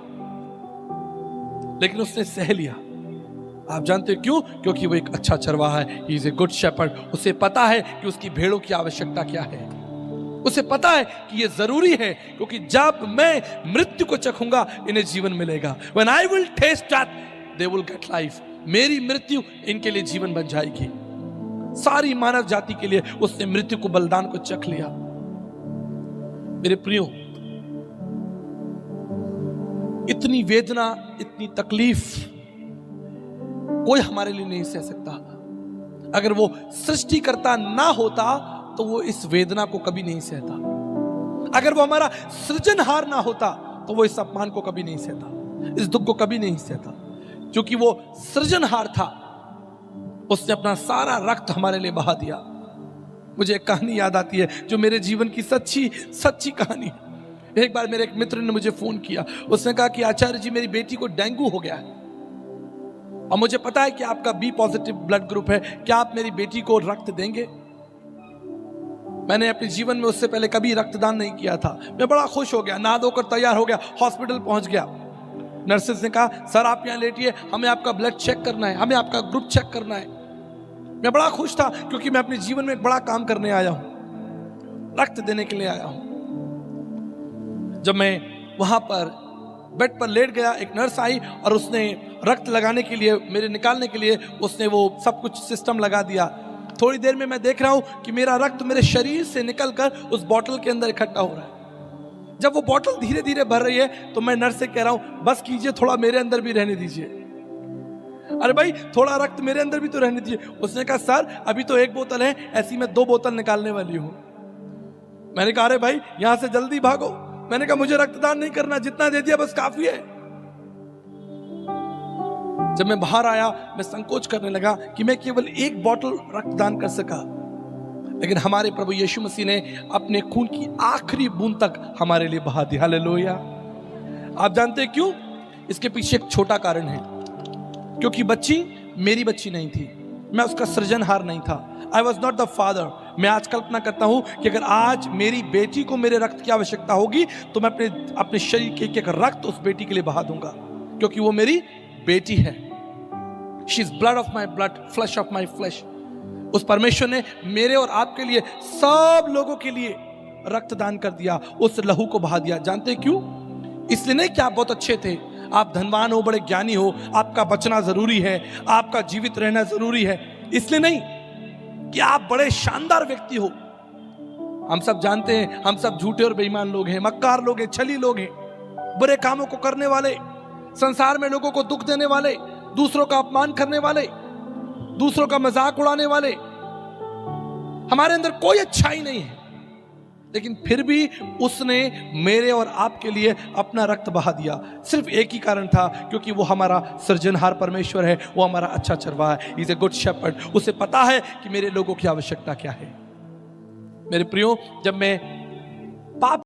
लेकिन उसने सह लिया। आप जानते हो क्यों? क्योंकि वो एक अच्छा चरवाहा है। He is a good shepherd. उसे पता है कि उसकी भेड़ों की आवश्यकता क्या है। उसे पता है कि ये जरूरी है, क्योंकि जब मैं मृत्यु को चखूंगा इन्हें जीवन मिलेगा। When I will taste death, they will get life. मेरी मृत्यु इनके लिए जीवन बन जाएगी। सारी मानव जाति के लिए उसने मृत्यु को, बलिदान को चख लिया। मेरे प्रियो, इतनी वेदना, इतनी तकलीफ कोई हमारे लिए नहीं सह सकता। अगर वो सृष्टिकर्ता ना होता तो वो इस वेदना को कभी नहीं सहता। अगर वो हमारा सृजनहार ना होता तो वो इस अपमान को कभी नहीं सहता, इस दुख को कभी नहीं सहता। क्योंकि वो सृजनहार था, उसने अपना सारा रक्त हमारे लिए बहा दिया। मुझे एक कहानी याद आती है जो मेरे जीवन की सच्ची कहानी है। एक बार मेरे एक मित्र ने मुझे फोन किया। उसने कहा कि आचार्य जी, मेरी बेटी को डेंगू हो गया है और मुझे पता है कि आपका बी पॉजिटिव ब्लड ग्रुप है, क्या आप मेरी बेटी को रक्त देंगे? मैंने अपने जीवन में उससे पहले कभी रक्तदान नहीं किया था। मैं बड़ा खुश हो गया, नहा धोकर तैयार हो गया, हॉस्पिटल पहुंच गया। नर्सेस ने कहा सर आप यहाँ लेटिए, हमें आपका ब्लड चेक करना है, हमें आपका ग्रुप चेक करना है। मैं बड़ा खुश था क्योंकि मैं अपने जीवन में एक बड़ा काम करने आया हूं, रक्त देने के लिए आया हूं। जब मैं वहां पर बेड पर लेट गया, एक नर्स आई और उसने रक्त लगाने के लिए, मेरे निकालने के लिए उसने वो सब कुछ सिस्टम लगा दिया। थोड़ी देर में मैं देख रहा हूं कि मेरा रक्त मेरे शरीर से निकलकर उस बोतल के अंदर इकट्ठा हो रहा है। जब वो बोतल धीरे धीरे भर रही है तो मैं नर्स से कह रहा हूं बस कीजिए, थोड़ा मेरे अंदर भी रहने दीजिए। अरे भाई थोड़ा रक्त मेरे अंदर भी तो रहने दीजिए। उसने कहा सर अभी तो एक बोतल है, ऐसी मैं 2 बोतल निकालने वाली हूं। मैंने कहा अरे भाई यहां से जल्दी भागो। मैंने कहा मुझे रक्तदान नहीं करना, जितना दे दिया बस काफी है। जब मैं बाहर आया मैं संकोच करने लगा कि मैं केवल 1 बोतल रक्तदान कर सका, लेकिन हमारे प्रभु यीशु मसीह ने अपने खून की आखिरी बूंद तक हमारे लिए बहा दी। हालेलुया। आप जानते हैं क्यों? इसके पीछे एक छोटा कारण है, क्योंकि बच्ची मेरी बच्ची नहीं थी, मैं उसका सृजनहार नहीं था। I was not the father. मैं आज कल्पना करता हूं कि अगर आज मेरी बेटी को मेरे रक्त की आवश्यकता होगी तो मैं अपने शरीर के एक रक्त उस बेटी के लिए बहा दूंगा, क्योंकि वो मेरी बेटी है। She is blood of my blood, flash of my flash. उस परमेश्वर ने मेरे और आपके लिए, सब लोगों के लिए रक्तदान कर दिया, उस लहू को बहा दिया। जानते क्यों? इसलिए नहीं कि आप बहुत अच्छे थे, आप धनवान हो, बड़े ज्ञानी हो, आपका बचना जरूरी है, आपका जीवित रहना जरूरी है, इसलिए नहीं कि आप बड़े शानदार व्यक्ति हो। हम सब जानते हैं, हम सब झूठे और बेईमान लोग हैं, मक्कार लोग हैं, छली लोग हैं, बुरे कामों को करने वाले, संसार में लोगों को दुख देने वाले, दूसरों का अपमान करने वाले, दूसरों का मजाक उड़ाने वाले। हमारे अंदर कोई अच्छाई नहीं है, लेकिन फिर भी उसने मेरे और आपके लिए अपना रक्त बहा दिया। सिर्फ एक ही कारण था, क्योंकि वो हमारा सृजनहार परमेश्वर है, वो हमारा अच्छा चरवाहा है। Is a good shepherd. उसे पता है कि मेरे लोगों की आवश्यकता क्या है। मेरे प्रियो, जब मैं पाप